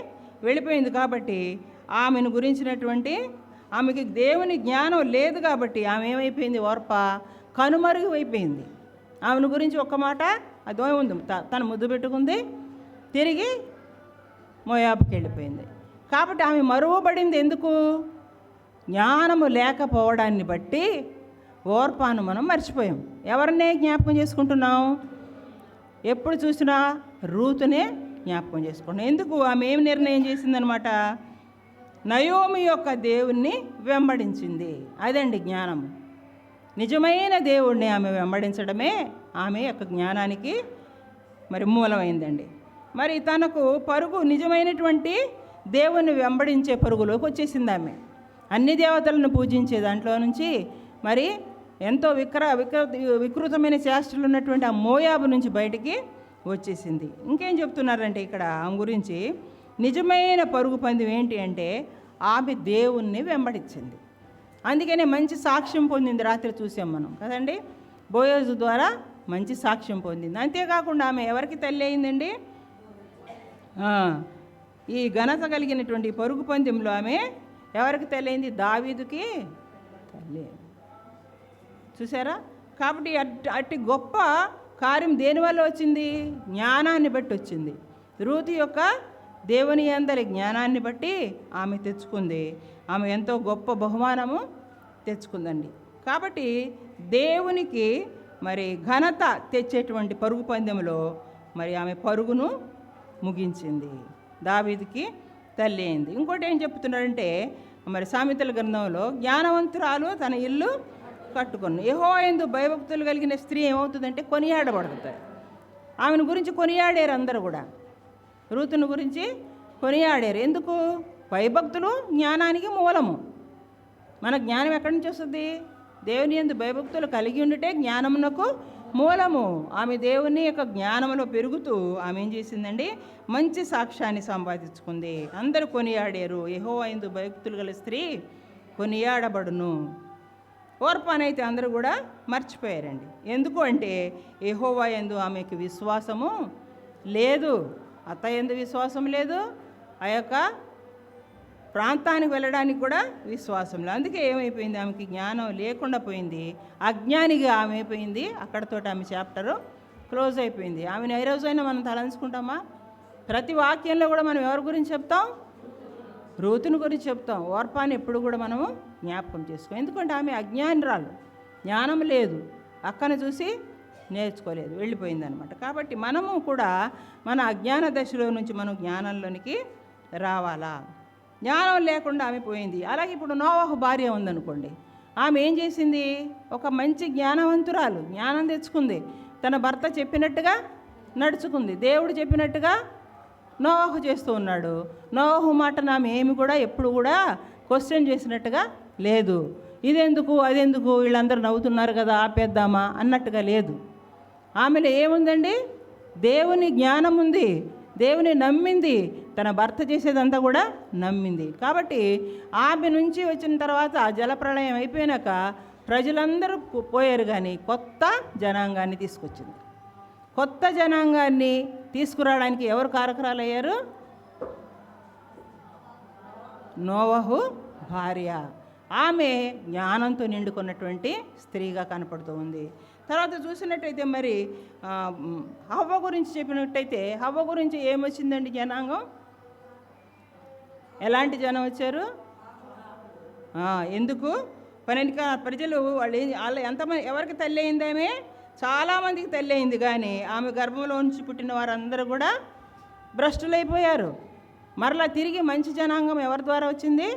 వెళ్ళిపోయింది. కాబట్టి ఆమెను గురించినటువంటి ఆమెకి దేవుని జ్ఞానం లేదు కాబట్టి ఆమె ఏమైపోయింది, ఓర్ప కనుమరుగు అయిపోయింది. ఆమెను గురించి ఒక్క మాట అదో ఉంది, తను ముద్దు పెట్టుకుంది, తిరిగి మోయాబుకి వెళ్ళిపోయింది. కాబట్టి ఆమె మరువబడింది. ఎందుకు? జ్ఞానము లేకపోవడాన్ని బట్టి ఓర్పాను మనం మర్చిపోయాం. ఎవరినే జ్ఞాపకం చేసుకుంటున్నాం? ఎప్పుడు చూసినా రూతునే జ్ఞాపకం చేసుకుంటున్నాం. ఎందుకు? ఆమె ఏం నిర్ణయం చేసిందనమాట, నయోమి యొక్క దేవుణ్ణి వెంబడించింది. అదండి జ్ఞానము. నిజమైన దేవుణ్ణి ఆమె వెంబడించడమే ఆమె యొక్క జ్ఞానానికి మరి మూలమైందండి. మరి తనకు పరుగు నిజమైనటువంటి దేవుణ్ణి వెంబడించే పరుగులోకి వచ్చేసింది ఆమె. అన్ని దేవతలను పూజించే దాంట్లో నుంచి మరి ఎంతో వికృతమైన చేష్టలు ఉన్నటువంటి ఆ మోయాబు నుంచి బయటికి వచ్చేసింది. ఇంకేం చెప్తున్నారంటే ఇక్కడ ఆమె గురించి, నిజమైన పరుగు పందెం ఏంటి అంటే ఆమె దేవుణ్ణి వెంబడించింది. అందుకనే మంచి సాక్ష్యం పొందింది. రాత్రి చూసాం మనం కదండి, బోయోజు ద్వారా మంచి సాక్ష్యం పొందింది. అంతేకాకుండా ఆమె ఎవరికి తల్లి అయిందండి? ఈ ఘనత కలిగినటువంటి పరుగు పందెంలో ఆమె ఎవరికి తల్లి అయింది? దావీదుకి తల్లి. చూసారా? కాబట్టి అట్టి గొప్ప కార్యం దేనివల్ల వచ్చింది? జ్ఞానాన్ని బట్టి వచ్చింది. రూతు యొక్క దేవుని అందరి జ్ఞానాన్ని బట్టి ఆమె తెచ్చుకుంది. ఆమె ఎంతో గొప్ప బహుమానము తెచ్చుకుందండి. కాబట్టి దేవునికి మరి ఘనత తెచ్చేటువంటి పరుగు పందెంలో మరి ఆమె పరుగును ముగించింది, దావీదుకి తల్లి అయింది. ఇంకోటి ఏం చెప్తున్నాడంటే మరి సామెతల గ్రంథంలో, జ్ఞానవంతురాలు తన ఇల్లు కట్టుకుని. యెహోవా యందు భయభక్తులు కలిగిన స్త్రీ ఏమవుతుందంటే కొనియాడబడుతుంది. ఆమెను గురించి కొనియాడారు అందరూ కూడా, రూతుని గురించి కొనియాడారు. ఎందుకు? భయభక్తులు జ్ఞానానికి మూలము. మన జ్ఞానం ఎక్కడి నుంచి వస్తుంది? దేవుని యందు భయభక్తులు కలిగి ఉండుటే జ్ఞానమునకు మూలము. ఆమె దేవుని యొక్క జ్ఞానంలో పెరుగుతూ ఆమె ఏం చేసిందండి, మంచి సాక్ష్యాన్ని సంపాదించుకుంది. అందరూ కొనియాడారు, యెహోవా యందు భయభక్తులు గల స్త్రీ కొనియాడబడును. ఓర్పానైతే అందరూ కూడా మర్చిపోయారండి. ఎందుకు అంటే యెహోవా యందు ఆమెకు విశ్వాసము లేదు, అత్త యందు విశ్వాసం లేదు, ఆ యొక్క ప్రాంతానికి వెళ్ళడానికి కూడా విశ్వాసం లేదు. అందుకే ఏమైపోయింది, ఆమెకి జ్ఞానం లేకుండా పోయింది, అజ్ఞానిగా ఆమె అయిపోయింది. అక్కడతో ఆమె చాప్టరు క్లోజ్ అయిపోయింది. ఆమెను ఏ రోజైనా మనం తలంచుకుంటామా? ప్రతి వాక్యంలో కూడా మనం ఎవరి గురించి చెప్తాం? రూతుని గురించి చెప్తాం. ఓర్పాని ఎప్పుడు కూడా మనము జ్ఞాపకం చేసుకోం. ఎందుకంటే ఆమె అజ్ఞానురాలు, జ్ఞానం లేదు, అక్కను చూసి నేర్చుకోలేదు, వెళ్ళిపోయిందనమాట. కాబట్టి మనము కూడా మన అజ్ఞాన దశలో నుంచి మనం జ్ఞానంలోనికి రావాలా. జ్ఞానం లేకుండా ఆమె పోయింది. అలాగే ఇప్పుడు నోవహు భార్య ఉందనుకోండి, ఆమె ఏం చేసింది? ఒక మంచి జ్ఞానవంతురాలు, జ్ఞానం తెచ్చుకుంది, తన భర్త చెప్పినట్టుగా నడుచుకుంది, దేవుడు చెప్పినట్టుగా నోవహు చేస్తూ ఉన్నాడు. నోవహు మాట ఆమె ఏమి కూడా ఎప్పుడు కూడా క్వశ్చన్ చేసినట్టుగా లేదు. ఇదెందుకు అదెందుకు, వీళ్ళందరూ నవ్వుతున్నారు కదా ఆపేద్దామా అన్నట్టుగా లేదు. ఆమెలో ఏముందండి? దేవుని జ్ఞానం ఉంది, దేవుని నమ్మింది, తన భర్త చేసేదంతా కూడా నమ్మింది. కాబట్టి ఆమె నుంచి వచ్చిన తర్వాత ఆ జలప్రళయం అయిపోయినాక ప్రజలందరూ పోయారు, కానీ కొత్త జనాంగాన్ని తీసుకొచ్చింది. కొత్త జనాంగాన్ని తీసుకురావడానికి ఎవరు కారకురాలయ్యారు? నోవహు భార్య. ఆమె జ్ఞానంతో నిండుకున్నటువంటి స్త్రీగా కనపడుతూ ఉంది. తర్వాత చూసినట్టయితే మరి హవ్వ గురించి చెప్పినట్టయితే హవ్వ గురించి ఏమొచ్చిందండి? జనాంగం. ఎలాంటి జనం వచ్చారు? ఎందుకు ప్రజలు వాళ్ళు ఎంతమంది, ఎవరికి తల్లి అయింది? ఆమె చాలామందికి తల్లి అయింది, కానీ ఆమె గర్భంలో నుంచి పుట్టిన వారందరూ కూడా భ్రష్టులైపోయారు. మరలా తిరిగి మంచి జనాంగం ఎవరి ద్వారా వచ్చింది?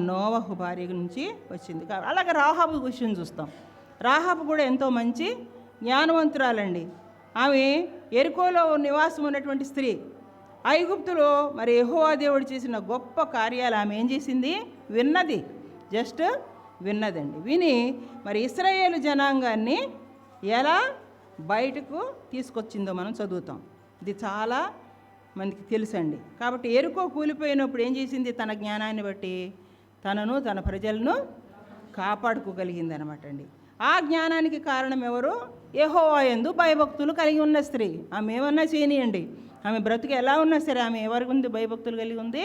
నోవహు భార్య నుంచి వచ్చింది. అలాగే రాహాబు విషయం చూస్తాం. రాహాబు కూడా ఎంతో మంచి జ్ఞానవంతురాలండి. ఆమె యెరికోలో నివాసం ఉన్నటువంటి స్త్రీ. ఐగుప్తులో మరి యెహోవా దేవుడు చేసిన గొప్ప కార్యాలు ఆమె ఏం చేసింది? విన్నది, జస్ట్ విన్నదండి. విని మరి ఇశ్రాయేలు జనాంగాన్ని ఎలా బయటకు తీసుకొచ్చిందో మనం చదువుతాం. ఇది చాలా మనకి తెలుసండి. కాబట్టి యెరికో కూలిపోయినప్పుడు ఏం చేసింది? తన జ్ఞానాన్ని బట్టి తనను తన ప్రజలను కాపాడుకోగలిగింది అనమాట అండి. ఆ జ్ఞానానికి కారణం ఎవరు? యెహోవా యందు భయభక్తులు కలిగి ఉన్న స్త్రీ. ఆమె ఏమన్నా చేయనియండి, ఆమె బ్రతుకు ఎలా ఉన్నా సరే, ఆమె ఎవరికి ఉంది? భయభక్తులు కలిగి ఉంది.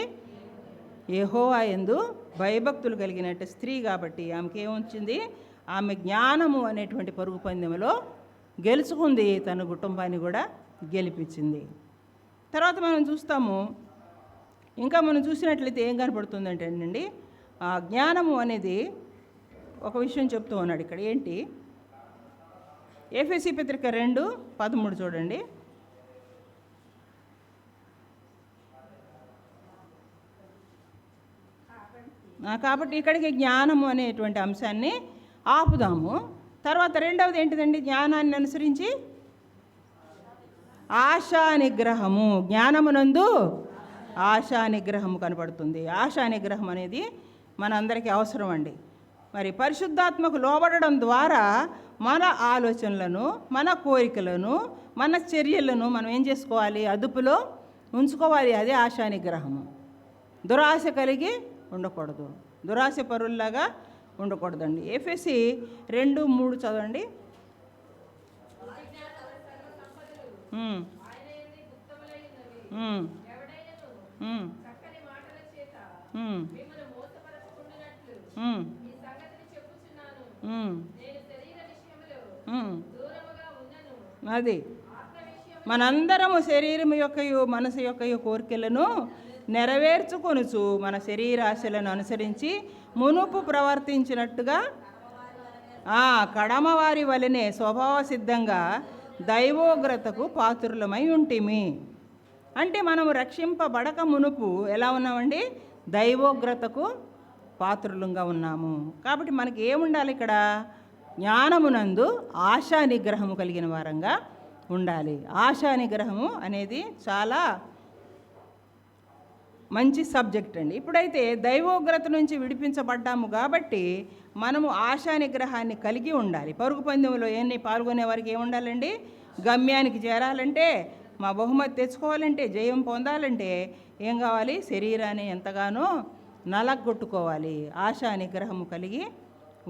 యెహోవా యందు భయభక్తులు కలిగినట్టు స్త్రీ. కాబట్టి ఆమెకి ఏమొచ్చింది? ఆమె జ్ఞానము అనేటువంటి పరుగు పందెంలో గెలుచుకుంది, తన కుటుంబాన్ని కూడా గెలిపించింది. తర్వాత మనం చూస్తాము, ఇంకా మనం చూసినట్లయితే ఏం కనపడుతుందంటే అండి, ఆ జ్ఞానము అనేది ఒక విషయం చెప్తూ ఉన్నాడు ఇక్కడ. ఏంటి? ఎఫెసీ పత్రిక 2:13 చూడండి. కాబట్టి ఇక్కడికి జ్ఞానము అనేటువంటి అంశాన్ని ఆపుదాము. తర్వాత రెండవది ఏంటిదండి? జ్ఞానాన్ని అనుసరించి ఆశా నిగ్రహము. జ్ఞానమునందు ఆశా నిగ్రహము కనపడుతుంది. ఆశా నిగ్రహం అనేది మనందరికీ అవసరం అండి. మరి పరిశుద్ధాత్మకు లోబడడం ద్వారా మన ఆలోచనలను, మన కోరికలను, మన చర్యలను మనం ఏం చేసుకోవాలి? అదుపులో ఉంచుకోవాలి. అదే ఆశా నిగ్రహము. దురాశ కలిగి ఉండకూడదు, దురాశ పరుల్లాగా ఉండకూడదండి. ఎఫెసీ 2:3 చదవండి. అది మనందరము శరీరం యొక్కయు మనసు యొక్కయు కోరికలను నెరవేర్చుకొనుచు మన శరీరాశలను అనుసరించి మునుపు ప్రవర్తించినట్టుగా కడమవారి వలనే స్వభావ సిద్ధంగా దైవోగ్రతకు పాత్రులమై ఉంటిమి. అంటే మనము రక్షింపబడక మునుపు ఎలా ఉన్నామండి? దైవోగ్రతకు పాత్రులంగా ఉన్నాము. కాబట్టి మనకి ఏముండాలి ఇక్కడ? జ్ఞానమునందు ఆశా నిగ్రహము కలిగిన వారంగా ఉండాలి. ఆశా నిగ్రహము అనేది చాలా మంచి సబ్జెక్ట్ అండి. ఇప్పుడైతే దైవోగ్రత నుంచి విడిపించబడ్డాము కాబట్టి మనము ఆశా నిగ్రహాన్ని కలిగి ఉండాలి. పరుగు పందెంలో పాల్గొనే వారికి ఏముండాలండి? గమ్యానికి చేరాలంటే, మా బహుమతి తెచ్చుకోవాలంటే, జయం పొందాలంటే ఏం కావాలి? శరీరాన్ని ఎంతగానో నలగొట్టుకోవాలి, ఆశా నిగ్రహము కలిగి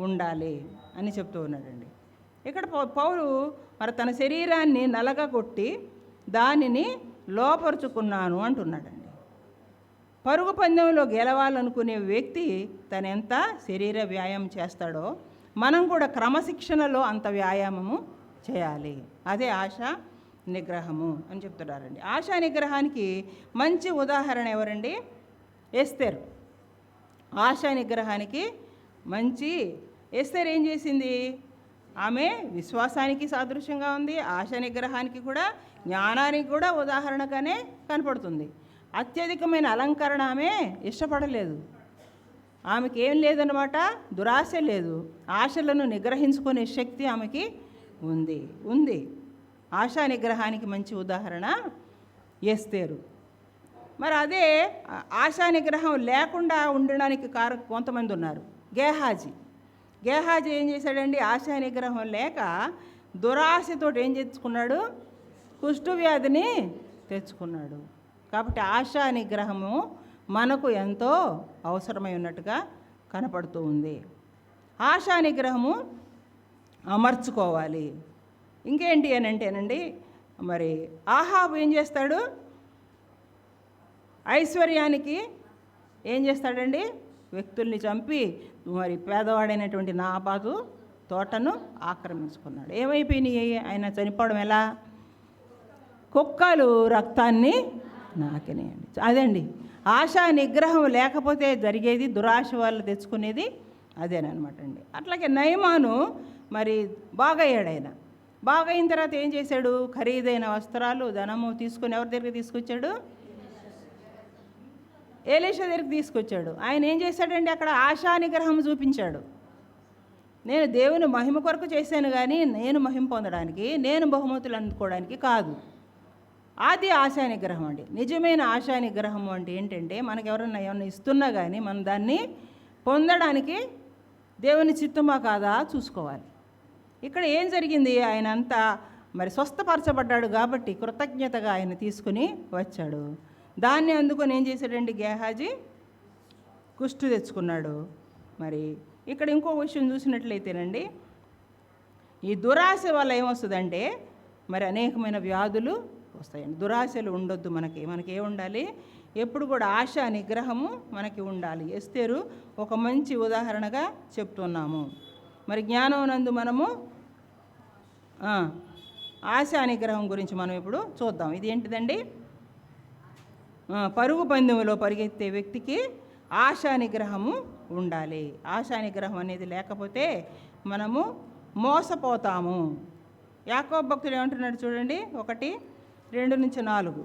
ఉండాలి అని చెప్తూ ఉన్నాడండి. ఇక్కడ పౌలు మరి తన శరీరాన్ని నలగగొట్టి దానిని లోపరుచుకున్నాను అంటున్నాడండి. పరుగు పందెంలో గెలవాలనుకునే వ్యక్తి తను ఎంత శరీర వ్యాయామం చేస్తాడో మనం కూడా క్రమశిక్షణలో అంత వ్యాయామము చేయాలి. అదే ఆశా నిగ్రహము అని చెప్తున్నారండి. ఆశా నిగ్రహానికి మంచి ఉదాహరణ ఎవరండి? ఎస్తేరు. ఆశా నిగ్రహానికి మంచి ఎస్తేరు ఏం చేసింది? ఆమె విశ్వాసానికి సాదృశ్యంగా ఉంది. ఆశా నిగ్రహానికి కూడా, జ్ఞానానికి కూడా ఉదాహరణగానే కనపడుతుంది. అత్యధికమైన అలంకరణ ఆమె ఇష్టపడలేదు. ఆమెకి ఏం లేదన్నమాట? దురాశ లేదు. ఆశలను నిగ్రహించుకునే శక్తి ఆమెకి ఉంది. ఆశా నిగ్రహానికి మంచి ఉదాహరణ ఎస్తేరు. మరి అదే ఆశా నిగ్రహం లేకుండా ఉండడానికి కొంతమంది ఉన్నారు. గేహాజీ ఏం చేశాడండి? ఆశా నిగ్రహం లేక దురాశతో ఏం చేసుకున్నాడు? కుష్ఠవ్యాధిని తెచ్చుకున్నాడు. కాబట్టి ఆశా నిగ్రహము మనకు ఎంతో అవసరమై ఉన్నట్టుగా కనపడుతూ ఉంది. ఆశా నిగ్రహము అమర్చుకోవాలి. ఇంకేంటి అని అంటేనండి, మరి ఆహాబు ఏం చేస్తాడు? ఐశ్వర్యానికి ఏం చేస్తాడండి? వ్యక్తుల్ని చంపి మరి పేదవాడైనటువంటి నాబాతు తోటను ఆక్రమించుకున్నాడు. ఏమైపోయినాయి? ఆయన చనిపోవడం ఎలా? కుక్కలు రక్తాన్ని నాకినాయండి. అదండి ఆశా నిగ్రహం లేకపోతే జరిగేది, దురాశ వాళ్ళు తెచ్చుకునేది అదేనమాట అండి. అట్లాగే నయమాను మరి బాగయ్యాడు. ఆయన బాగైన తర్వాత ఏం చేశాడు? ఖరీదైన వస్త్రాలు, ధనము తీసుకుని ఎవరి దగ్గరికి తీసుకొచ్చాడు? ఎలీషా దగ్గరికి తీసుకొచ్చాడు. ఆయన ఏం చేశాడండి? అక్కడ ఆశా నిగ్రహం చూపించాడు. నేను దేవుని మహిమ కొరకు చేశాను, కానీ నేను మహిమ పొందడానికి, నేను బహుమతులు అందుకోవడానికి కాదు. అది ఆశా నిగ్రహం అండి. నిజమైన ఆశా నిగ్రహం అంటే ఏంటంటే, మనకు ఎవరన్నా ఏమన్నా ఇస్తున్నా కానీ మనం దాన్ని పొందడానికి దేవుని చిత్తమా కాదా చూసుకోవాలి. ఇక్కడ ఏం జరిగింది? ఆయన అంతా మరి స్వస్థపరచబడ్డాడు కాబట్టి కృతజ్ఞతగా ఆయన తీసుకుని వచ్చాడు. దాన్ని అందుకొని ఏం చేశాడండి? గేహాజీ కుష్టు తెచ్చుకున్నాడు. మరి ఇక్కడ ఇంకో విషయం చూసినట్లయితేనండి, ఈ దురాశ వల్ల ఏమొస్తుందంటే మరి అనేకమైన వ్యాధులు వస్తాయండి. దురాశలు ఉండొద్దు. మనకి ఉండాలి? ఎప్పుడు కూడా ఆశా నిగ్రహము మనకి ఉండాలి. ఎస్తేరు ఒక మంచి ఉదాహరణగా చెప్తున్నాము. మరి జ్ఞానమునందు మనము ఆశా నిగ్రహం గురించి మనం ఇప్పుడు చూద్దాం. ఇది ఏంటిదండి? పరుగు పందెంలో పరిగెత్తే వ్యక్తికి ఆశా నిగ్రహము ఉండాలి. ఆశా నిగ్రహం అనేది లేకపోతే మనము మోసపోతాము. యాకోబు భక్తుడు ఏమంటున్నాడు చూడండి, 1:2-4.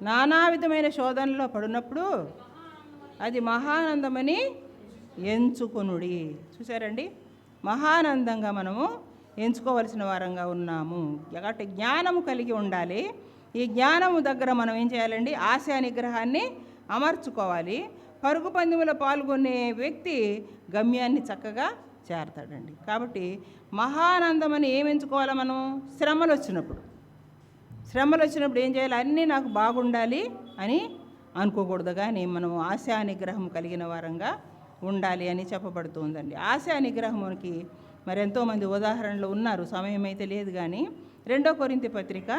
నానా విధమైన శోధనలో పడినప్పుడు అది మహానందమని ఎంచుకొనుడి. చూసారండి, మహానందంగా మనము ఎంచుకోవలసిన వారంగా ఉన్నాము. కాబట్టి జ్ఞానము కలిగి ఉండాలి. ఈ జ్ఞానము దగ్గర మనం ఏం చేయాలండి? ఆశా నిగ్రహాన్ని అమర్చుకోవాలి. పరుగు పందెంలో పాల్గొనే వ్యక్తి గమ్యాన్ని చక్కగా చేరతాడండి. కాబట్టి మహానందమని ఏం ఎంచుకోవాలి? మనం శ్రమలు వచ్చినప్పుడు ఏం చేయాలి? అన్నీ నాకు బాగుండాలి అని అనుకోకూడదు, కానీ మనము ఆశా నిగ్రహం కలిగిన వారంగా ఉండాలి అని చెప్పబడుతుందండి. ఆశా నిగ్రహానికి మరి ఎంతోమంది ఉదాహరణలు ఉన్నారు. సమయం అయితే లేదు, కానీ 2 కొరింథీ పత్రిక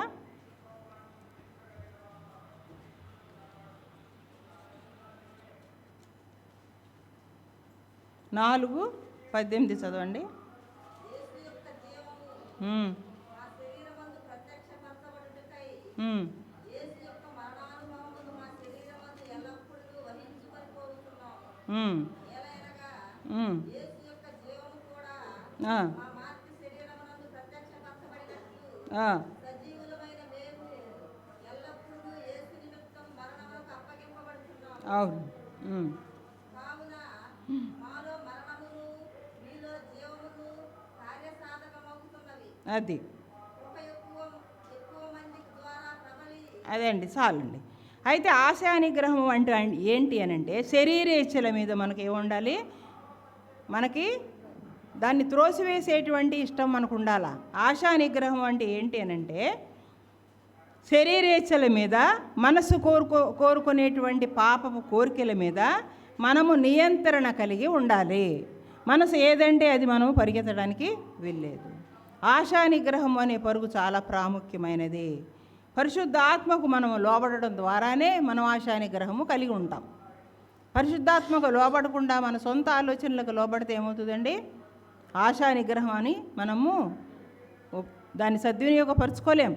4:18 చదవండి. అవును. అది అదే అండి, చాలండి. అయితే ఆశా నిగ్రహం అంటే ఏంటి అని అంటే, శరీరేచ్ఛల మీద మనకి ఏముండాలి? మనకి దాన్ని త్రోసివేసేటువంటి ఇష్టం మనకు ఉండాలా. ఆశా నిగ్రహం అంటే ఏంటి అని అంటే, శరీరేచ్ఛల మీద, మనసు కోరుకునేటువంటి పాపపు కోరికల మీద మనము నియంత్రణ కలిగి ఉండాలి. మనసు ఏదంటే అది మనము పరిగెత్తడానికి వెళ్ళలేదు. ఆశా నిగ్రహం అనే పరుగు చాలా ప్రాముఖ్యమైనది. పరిశుద్ధ ఆత్మకు మనము లోబడడం ద్వారానే మనం ఆశా నిగ్రహము కలిగి ఉంటాం. పరిశుద్ధాత్మకు లోబడకుండా మన సొంత ఆలోచనలకు లోబడితే ఏమవుతుందండి? ఆశా నిగ్రహం అని మనము దాన్ని సద్వినియోగపరచుకోలేం.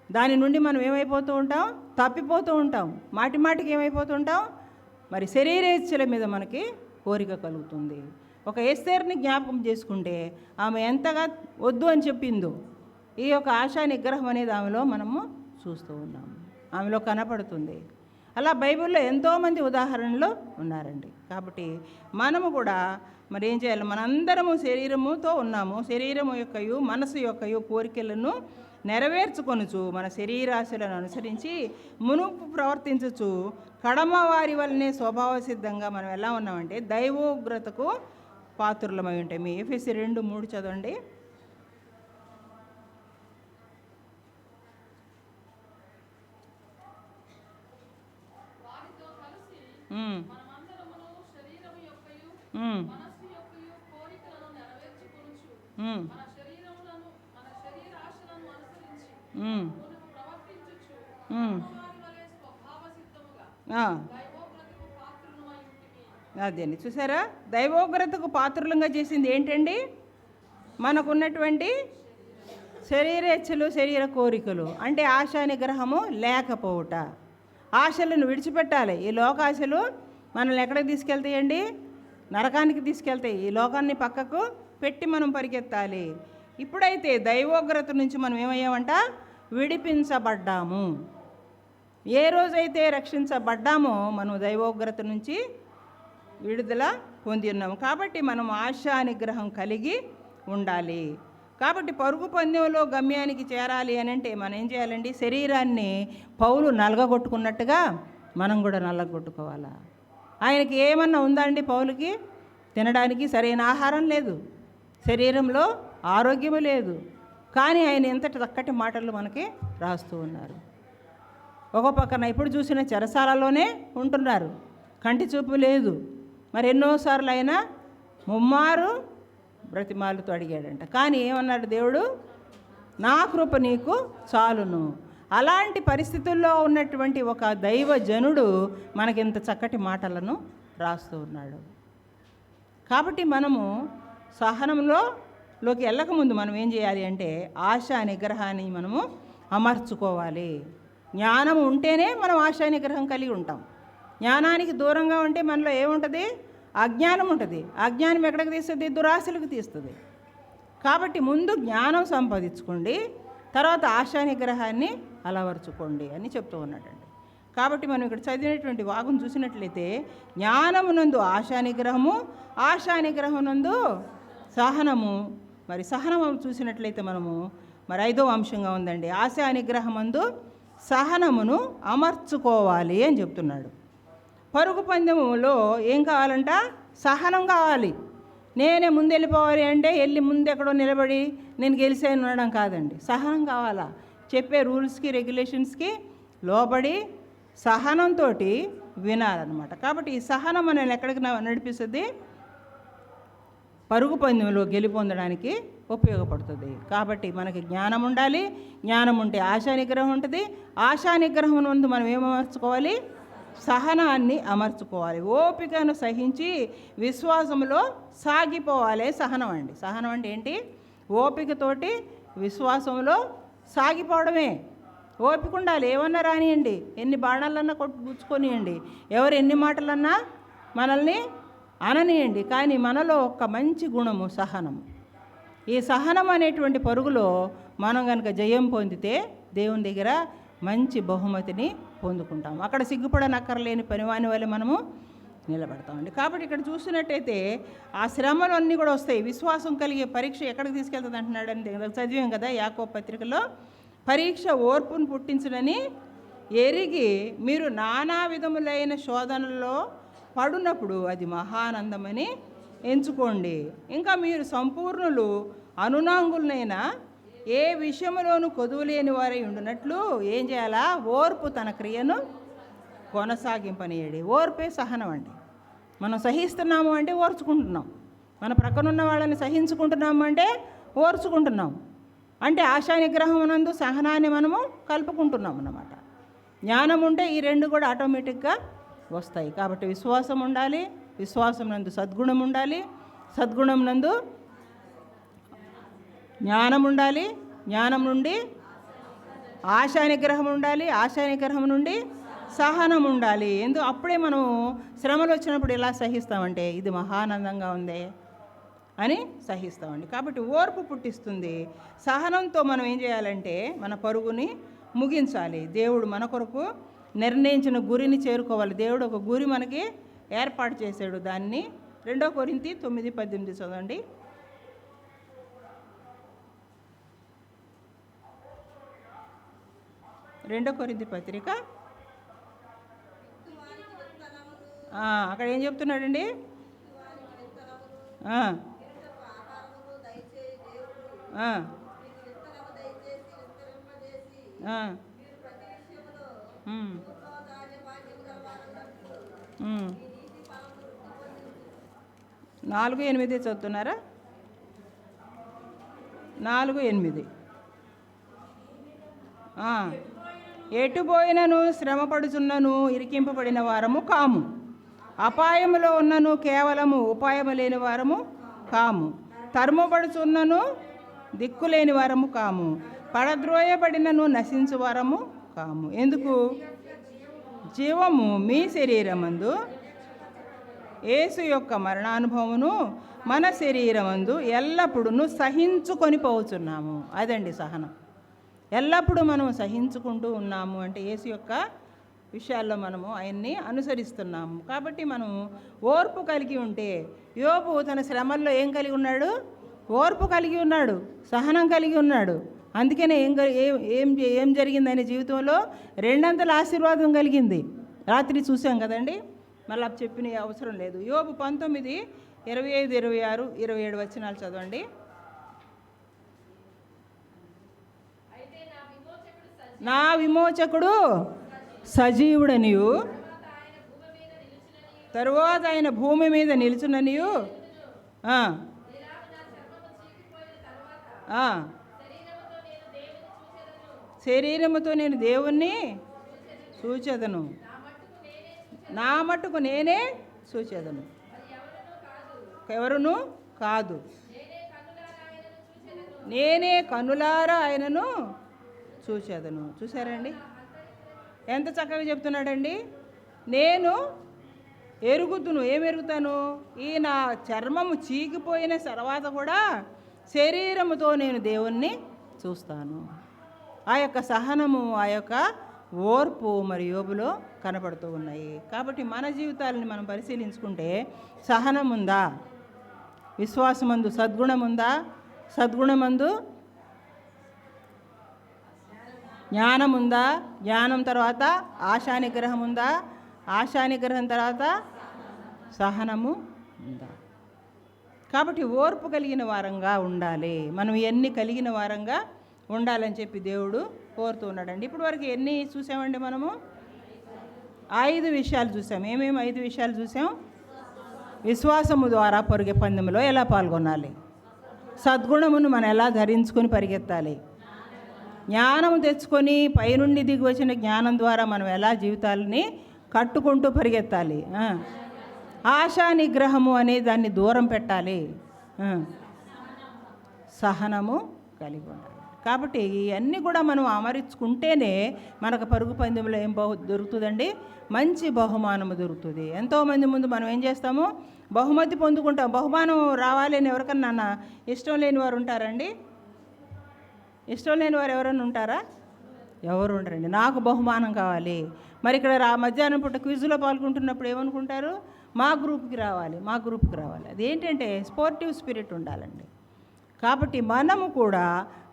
దాని నుండి మనం ఏమైపోతూ ఉంటాం? తప్పిపోతూ ఉంటాం. మాటికి ఏమైపోతూ ఉంటాం? మరి శరీరేచ్ఛల మీద మనకి కోరిక కలుగుతుంది. ఒక ఎస్తేరుని జ్ఞాపకం చేసుకుంటే ఆమె ఎంతగా వద్దు అని చెప్పిందో, ఈ యొక్క ఆశా నిగ్రహం అనేది ఆమెలో మనము చూస్తూ ఉన్నాము, ఆమెలో కనపడుతుంది. అలా బైబిల్లో ఎంతోమంది ఉదాహరణలు ఉన్నారండి. కాబట్టి మనము కూడా మరి ఏం చేయాలి? మనందరము శరీరముతో ఉన్నాము. శరీరము యొక్కయు మనసు యొక్కయు కోరికలను నెరవేర్చుకొనుచు మన శరీరాశలను అనుసరించి మునుపు ప్రవర్తించచ్చు కడమ వారి వల్లనే స్వభావ సిద్ధంగా మనం ఎలా ఉన్నామంటే దైవోగ్రతకు పాత్రులమై ఉంటాయి. మీ ఎఫెసీ 2:3 చదవండి. అదేండి, చూసారా? దైవోగ్రతకు పాత్రులంగా చేసింది ఏంటండి? మనకున్నటువంటి శరీరేచ్ఛలు, శరీర కోరికలు, అంటే ఆశా నిగ్రహము లేకపోవుట. ఆశలను విడిచిపెట్టాలి. ఈ లోకాశలు మనల్ని ఎక్కడికి తీసుకెళ్తాయండి? నరకానికి తీసుకెళ్తాయి. ఈ లోకాన్ని పక్కకు పెట్టి మనం పరిగెత్తాలి. ఇప్పుడైతే దైవోగ్రత నుంచి మనం ఏమయ్యామంట? విడిపించబడ్డాము. ఏ రోజైతే రక్షించబడ్డామో మనం దైవోగ్రత నుంచి విడుదల పొంది ఉన్నాము. కాబట్టి మనం ఆశా నిగ్రహం కలిగి ఉండాలి. కాబట్టి పరుగు పందెంలో గమ్యానికి చేరాలి అని అంటే మనం ఏం చేయాలండి? శరీరాన్ని పౌలు నలగగొట్టుకున్నట్టుగా మనం కూడా నల్లగొట్టుకోవాలా? ఆయనకి ఏమన్నా ఉందా అండి? పౌలుకి తినడానికి సరైన ఆహారం లేదు, శరీరంలో ఆరోగ్యము లేదు, కానీ ఆయన ఎంతటి చక్కటి మాటలు మనకి రాస్తూ ఉన్నారు. ఒక పక్కన ఇప్పుడు చూసిన చెరసాలలోనే ఉంటున్నారు, కంటి చూపు లేదు. మరి ఎన్నోసార్లు అయినా ముమ్మారు బ్రతిమాలుతో అడిగాడంట. కానీ ఏమన్నాడు దేవుడు? నా కృప నీకు చాలును. అలాంటి పరిస్థితుల్లో ఉన్నటువంటి ఒక దైవజనుడు మనకింత చక్కటి మాటలను రాస్తూ ఉన్నాడు. కాబట్టి మనము సహనంలోకి వెళ్ళకముందు మనం ఏం చేయాలి అంటే ఆశా నిగ్రహాన్ని మనము అమర్చుకోవాలి. జ్ఞానం ఉంటేనే మనం ఆశా నిగ్రహం కలిగి ఉంటాం. జ్ఞానానికి దూరంగా ఉంటే మనలో ఏముంటుంది? అజ్ఞానం ఉంటుంది. అజ్ఞానం ఎక్కడికి తీస్తుంది? దురాశలకు తీస్తుంది. కాబట్టి ముందు జ్ఞానం సంపాదించుకోండి, తర్వాత ఆశా నిగ్రహాన్ని అలవరుచుకోండి అని చెప్తూ ఉన్నాడండి. కాబట్టి మనం ఇక్కడ చదివినటువంటి వాగును చూసినట్లయితే జ్ఞానమునందు ఆశా నిగ్రహము, ఆశా నిగ్రహమునందు సహనము. మరి సహనం చూసినట్లయితే మనము మరి 5వ అంశంగా ఉందండి, ఆశా నిగ్రహమందు సహనమును అమర్చుకోవాలి అని చెప్తున్నాడు. పరుగు పందెములో ఏం కావాలంట? సహనం కావాలి. నేనే ముందు వెళ్ళిపోవాలి అంటే వెళ్ళి ముందు ఎక్కడో నిలబడి నేను గెలిచాను అనడం కాదండి. సహనం కావాలా? చెప్పే రూల్స్కి, రెగ్యులేషన్స్కి లోబడి సహనంతో వినాలన్నమాట. కాబట్టి ఈ సహనం మనల్ని ఎక్కడికి నడిపిస్తుంది? పరుగు పందెంలో గెలుపొందడానికి ఉపయోగపడుతుంది. కాబట్టి మనకి జ్ఞానం ఉండాలి. జ్ఞానం ఉంటే ఆశా నిగ్రహం ఉంటుంది. ఆశా నిగ్రహం ముందు మనం ఏమర్చుకోవాలి? సహనాన్ని అమర్చుకోవాలి. ఓపికను సహించి విశ్వాసంలో సాగిపోవాలి. సహనం అండి. సహనం అంటే ఏంటి? ఓపికతోటి విశ్వాసంలో సాగిపోవడమే. ఓపిక ఉండాలి. ఏమన్నా రానియండి, ఎన్ని బాణాలన్నా గుచ్చుకొనియండి, ఎవరు ఎన్ని మాటలన్నా మనల్ని అననియండి, కానీ మనలో ఒక మంచి గుణము సహనం. ఈ సహనం అనేటువంటి పరుగులో మనం కనుక జయం పొందితే దేవుని దగ్గర మంచి బహుమతిని పొందుకుంటాం. అక్కడ సిగ్గుపడనక్కర్లేని పనివాని వల్ల మనము నిలబడతామండి. కాబట్టి ఇక్కడ చూసినట్టయితే ఆ శ్రమలు అన్నీ కూడా వస్తాయి. విశ్వాసం కలిగే పరీక్ష ఎక్కడికి తీసుకెళ్తుంది అంటున్నాడని చదివాం కదా యాకోబు పత్రికలో. పరీక్ష ఓర్పును పుట్టించునని ఎరిగి మీరు నానా విధములైన శోధనల్లో పడున్నప్పుడు అది మహానందమని ఎంచుకోండి. ఇంకా మీరు సంపూర్ణులు అనునాంగులనైన ఏ విషయంలోనూ కొదువులేని వారై ఉండునట్లు ఏం చేయాలా? ఓర్పు తన క్రియను కొనసాగింపనీయడి. ఓర్పే సహనం అండి. మనం సహిస్తున్నాము అంటే ఓర్చుకుంటున్నాం. మన ప్రక్కనున్న వాళ్ళని సహించుకుంటున్నాము అంటే ఓర్చుకుంటున్నాం. అంటే ఆశా నిగ్రహం నందు సహనాన్ని మనము కలుపుకుంటున్నాం అన్నమాట. జ్ఞానం ఉంటే ఈ రెండు కూడా ఆటోమేటిక్గా వస్తాయి. కాబట్టి విశ్వాసం ఉండాలి, విశ్వాసం నందు సద్గుణం ఉండాలి, సద్గుణం నందు జ్ఞానం ఉండాలి, జ్ఞానం నుండి ఆశా నిగ్రహం ఉండాలి, ఆశా నిగ్రహం నుండి సహనం ఉండాలి. అప్పుడే మనం శ్రమలు వచ్చినప్పుడు ఎలా సహిస్తామంటే ఇది మహానందంగా ఉందే అని సహిస్తామండి. కాబట్టి ఓర్పు పుట్టిస్తుంది. సహనంతో మనం ఏం చేయాలంటే మన పరుగుని ముగించాలి. దేవుడు మన కొరకు నిర్ణయించిన గురిని చేరుకోవాలి. దేవుడు ఒక గురి మనకి ఏర్పాటు చేశాడు. దాన్ని 2 కొరింథీ 9:18 చదవండి. రెండో కొరింథీ పత్రిక అక్కడ ఏం చెప్తున్నాడండి? నాలుగు ఎనిమిది చదువుతున్నారా? 4:8 ఎటుపోయినను శ్రమపడుచున్నను ఇరికింపబడిన వారము కాము, అపాయములో ఉన్నను కేవలము ఉపాయము లేని వారము కాము, తరుముబడుచున్నను దిక్కులేని వారము కాము, పడద్రోయబడినను నశించు వారము కాము. ఎందుకు? జీవము మీ శరీరమందు యేసు యొక్క మరణానుభవమును మన శరీరమందు ఎల్లప్పుడూ సహించుకొని పోతున్నాము. అదండి సహనం. ఎల్లప్పుడూ మనం సహించుకుంటూ ఉన్నాము అంటే యేసు యొక్క విషయాల్లో మనము ఆయన్ని అనుసరిస్తున్నాము. కాబట్టి మనం ఓర్పు కలిగి ఉంటే, యోబు తన శ్రమల్లో ఏం కలిగి ఉన్నాడు? ఓర్పు కలిగి ఉన్నాడు, సహనం కలిగి ఉన్నాడు. అందుకనే ఏం జరిగింది ఆయన జీవితంలో? 2 అంతల ఆశీర్వాదం కలిగింది. రాత్రి చూసాం కదండి, మళ్ళీ చెప్పిన అవసరం లేదు. యోబు 19, 25, 26, 27 వచనాలు చదవండి. నా విమోచకుడు సజీవుడనియు తరువాత ఆయన భూమి మీద నిలుచుననియు శరీరముతో నేను దేవుణ్ణి చూచెదను, నా మట్టుకు నేనే చూచెదను, ఎవరును కాదు, నేనే కనులారా ఆయనను చూచెదను. చూసారండి ఎంత చక్కగా చెప్తున్నాడండి? నేను ఎరుగుతును. ఏం ఎరుగుతాను? ఈ నా చర్మము చీకిపోయిన తర్వాత కూడా శరీరముతో నేను దేవుణ్ణి చూస్తాను. ఆ యొక్క సహనము, ఆ యొక్క ఓర్పు మరి యోబులో కనపడుతూ ఉన్నాయి. కాబట్టి మన జీవితాలని మనం పరిశీలించుకుంటే సహనం ఉందా? విశ్వాసమందు సద్గుణం ఉందా? సద్గుణమందు జ్ఞానం ఉందా? జ్ఞానం తర్వాత ఆశానిగ్రహం ఉందా? ఆశానిగ్రహం తర్వాత సహనము ఉందా? కాబట్టి ఓర్పు కలిగిన వారంగా ఉండాలి. మనం ఎన్ని కలిగిన వారంగా ఉండాలని చెప్పి దేవుడు కోరుతూ ఉన్నాడండి. ఇప్పుడు వరకు ఎన్ని చూసామండి? మనము 5 విషయాలు చూసాం. ఏమేమి 5 విషయాలు చూసాం? విశ్వాసము ద్వారా పొరిగే పందెంలో ఎలా పాల్గొనాలి, సద్గుణమును మనం ఎలా ధరించుకొని పరిగెత్తాలి, జ్ఞానం తెచ్చుకొని పైనుండి దిగి వచ్చిన జ్ఞానం ద్వారా మనం ఎలా జీవితాలని కట్టుకుంటూ పరిగెత్తాలి, ఆశా నిగ్రహము అనే దాన్ని దూరం పెట్టాలి, సహనము కలిగి ఉండాలి. కాబట్టి ఇవన్నీ కూడా మనం అమరించుకుంటేనే మనకు పరుగు పందెంలో ఏం దొరుకుతుందండి? మంచి బహుమానము దొరుకుతుంది. ఎంతోమంది ముందు మనం ఏం చేస్తాము? బహుమతి పొందుకుంటాం. బహుమానం రావాలి అని ఎవరికన్నా ఇష్టం లేని వారు ఉంటారండి? ఇష్టం లేని వారు ఎవరైనా ఉంటారా? ఎవరు ఉండరండి. నాకు బహుమానం కావాలి. మరి ఇక్కడ మధ్యాహ్నం పూట క్విజ్లో పాల్గొంటున్నప్పుడు ఏమనుకుంటారు? మా గ్రూప్కి రావాలి, మా గ్రూప్కి రావాలి. అదేంటంటే స్పోర్టివ్ స్పిరిట్ ఉండాలండి. కాబట్టి మనము కూడా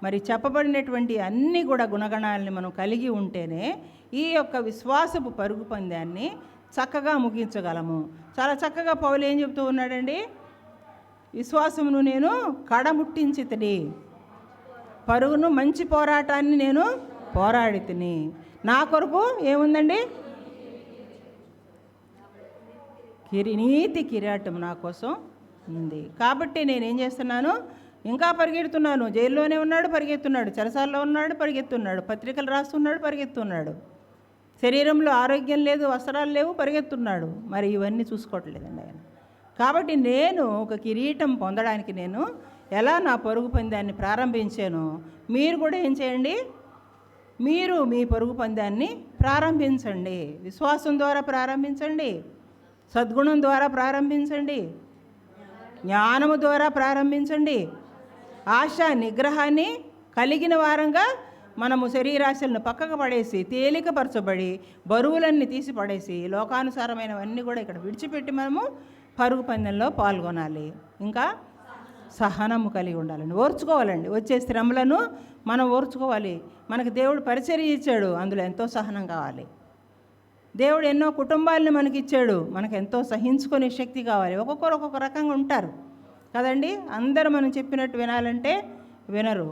మరి చెప్పబడినటువంటి అన్ని కూడా గుణగణాలని మనం కలిగి ఉంటేనే ఈ యొక్క విశ్వాసపు పరుగు పందాన్ని చక్కగా ముగించగలము. చాలా చక్కగా పౌలు ఏం చెప్తూ ఉన్నాడండి? విశ్వాసమును నేను కడముట్టించితిని, పరుగును మంచి పోరాటాన్ని నేను పోరాడి తిని, నా కొరకు ఏముందండి? నీతి కిరీటం నా కోసం ఉంది. కాబట్టి నేనేం చేస్తున్నాను? ఇంకా పరిగెడుతున్నాను. జైల్లోనే ఉన్నాడు, పరిగెత్తున్నాడు. చెరసాల్లో ఉన్నాడు, పరిగెత్తున్నాడు. పత్రికలు రాస్తున్నాడు, పరిగెత్తున్నాడు. శరీరంలో ఆరోగ్యం లేదు, వస్త్రాలు లేవు, పరిగెత్తున్నాడు. మరి ఇవన్నీ చూసుకోవట్లేదండి ఆయన. కాబట్టి నేను ఒక కిరీటం పొందడానికి నేను ఎలా నా పరుగు పందాన్ని ప్రారంభించాను, మీరు కూడా ఏం చేయండి? మీరు మీ పరుగు పందాన్ని ప్రారంభించండి. విశ్వాసం ద్వారా ప్రారంభించండి, సద్గుణం ద్వారా ప్రారంభించండి, జ్ఞానము ద్వారా ప్రారంభించండి. ఆశ నిగ్రహాన్ని కలిగిన వారంగా మనము శరీరాశలను పక్కకు పడేసి, తేలికపరచబడి, బరువులన్నీ తీసి పడేసి, లోకానుసారమైనవన్నీ కూడా ఇక్కడ విడిచిపెట్టి మనము పరుగు పందెంలో పాల్గొనాలి. ఇంకా సహనము కలిగి ఉండాలండి. ఓర్చుకోవాలండి. వచ్చే శ్రమలను మనం ఓర్చుకోవాలి. మనకు దేవుడు పరిచర్య ఇచ్చాడు, అందులో ఎంతో సహనం కావాలి. దేవుడు ఎన్నో కుటుంబాలను మనకి ఇచ్చాడు, మనకు ఎంతో సహించుకునే శక్తి కావాలి. ఒక్కొక్కరు ఒక్కొక్క రకంగా ఉంటారు కదండి. అందరూ మనం చెప్పినట్టు వినాలంటే వినరు.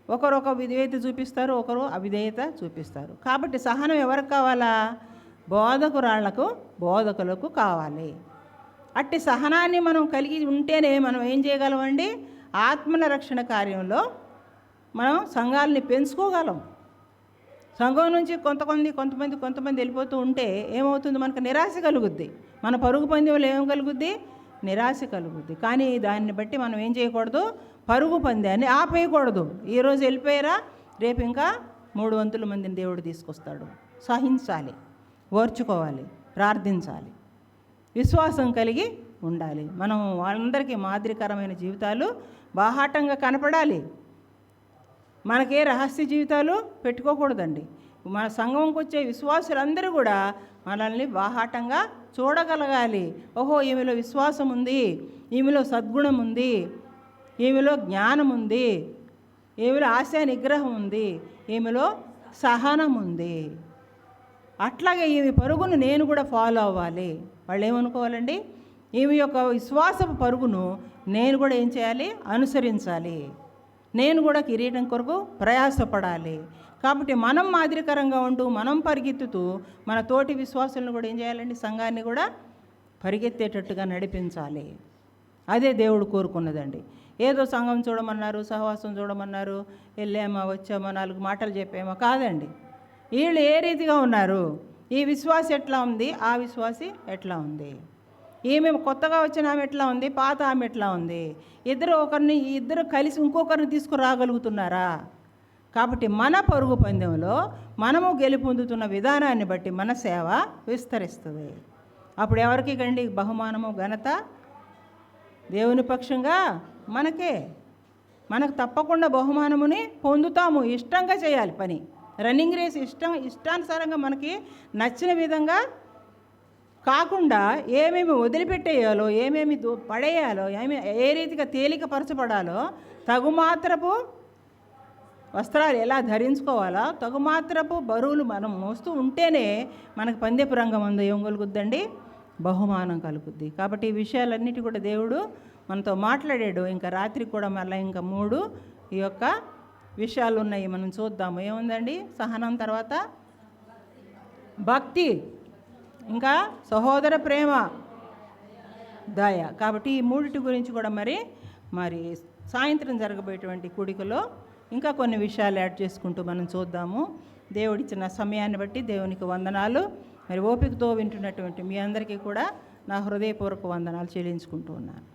ఒకరు ఒక విధేయత చూపిస్తారు, ఒకరు అవిధేయత చూపిస్తారు. కాబట్టి సహనం ఎవరికి కావాలా? బోధకులకు కావాలి. అట్టి సహనాన్ని మనం కలిగి ఉంటేనే మనం ఏం చేయగలమండి? ఆత్మల రక్షణ కార్యంలో మనం సంఘాలని పెంచుకోగలం. సంఘం నుంచి కొంతమంది వెళ్ళిపోతూ ఉంటే ఏమవుతుంది? మనకు నిరాశ కలుగుద్ది. మన పరుగు పందెంలో ఏం కలుగుద్ది? నిరాశ కలుగుద్ది. కానీ దాన్ని బట్టి మనం ఏం చేయకూడదు? పరుగు పందెాన్ని ఆపేయకూడదు. ఈరోజు వెళ్ళిపోయారా, రేపు ఇంకా 300 మందిని దేవుడు తీసుకొస్తాడు. సహించాలి, ఓర్చుకోవాలి, ప్రార్థించాలి, విశ్వాసం కలిగి ఉండాలి. మనం వాళ్ళందరికీ మాదిరికరమైన జీవితాలు బాహాటంగా కనపడాలి. మనకే రహస్య జీవితాలు పెట్టుకోకూడదండి. మన సంఘంకి వచ్చే విశ్వాసులందరూ కూడా మనల్ని బాహాటంగా చూడగలగాలి. ఓహో, ఈమెలో విశ్వాసం ఉంది, ఈమెలో సద్గుణం ఉంది, ఈమెలో జ్ఞానం ఉంది, ఈమెలో ఆశా నిగ్రహం ఉంది, ఈమెలో సహనం ఉంది. అట్లాగే ఈమె పరుగును నేను కూడా ఫాలో అవ్వాలి. వాళ్ళు ఏమనుకోవాలండి? ఈమె యొక్క విశ్వాసపు పరుగును నేను కూడా ఏం చేయాలి? అనుసరించాలి. నేను కూడా కిరీటం కొరకు ప్రయాసపడాలి. కాబట్టి మనం మాదిరికరంగా ఉంటూ మనం పరిగెత్తుతూ మన తోటి విశ్వాసులను కూడా ఏం చేయాలండి? సంఘాన్ని కూడా పరిగెత్తేటట్టుగా నడిపించాలి. అదే దేవుడు కోరుకున్నదండి. ఏదో సంఘం చూడమన్నారు, సహవాసం చూడమన్నారు, వెళ్ళామా వచ్చామా 4 మాటలు చెప్పామా కాదండి. వీళ్ళు ఏ రీతిగా ఉన్నారు, ఈ విశ్వాసి ఎట్లా ఉంది, ఆ విశ్వాసి ఎట్లా ఉంది, ఈమె కొత్తగా వచ్చిన ఆమె ఎట్లా ఉంది, పాత ఆమె ఎట్లా ఉంది, ఇద్దరు కలిసి ఇంకొకరిని తీసుకురాగలుగుతున్నారా? కాబట్టి మన పరుగు పందెంలో మనము గెలుపొందుతున్న విధానాన్ని బట్టి మన సేవ విస్తరిస్తుంది. అప్పుడు ఎవరికి కండి బహుమానము, ఘనత? దేవుని పక్షంగా మనకు తప్పకుండా బహుమానముని పొందుతాము. ఇష్టంగా చేయాలి పని. రన్నింగ్ రేస్ ఇష్టానుసారంగా మనకి నచ్చిన విధంగా కాకుండా ఏమేమి వదిలిపెట్టేయాలో, ఏమేమి పడేయాలో, ఏ రీతిగా తేలికపరచబడాలో, తగుమాత్రపు వస్త్రాలు ఎలా ధరించుకోవాలో, తగుమాత్రపు బరువులు మనం మోస్తూ ఉంటేనే మనకు పందెపు రంగం అందు ఏం కలుగుద్దండి? బహుమానం కలుగుద్ది. కాబట్టి ఈ విషయాలన్నిటి కూడా దేవుడు మనతో మాట్లాడాడు. ఇంకా రాత్రి కూడా మళ్ళీ ఇంకా 3 ఈ యొక్క విషయాలు ఉన్నాయి, మనం చూద్దాము. ఏముందండి? సహనం తర్వాత భక్తి, ఇంకా సహోదర ప్రేమ, దయ. కాబట్టి ఈ 3 గురించి కూడా మరి సాయంత్రం జరగబోయేటువంటి కూడికలో ఇంకా కొన్ని విషయాలు యాడ్ చేసుకుంటూ మనం చూద్దాము. దేవుడిచ్చిన సమయాన్ని బట్టి దేవునికి వందనాలు. మరి ఓపికతో వింటున్నటువంటి మీ అందరికీ కూడా నా హృదయపూర్వక వందనాలు చెల్లించుకుంటూ ఉన్నాను.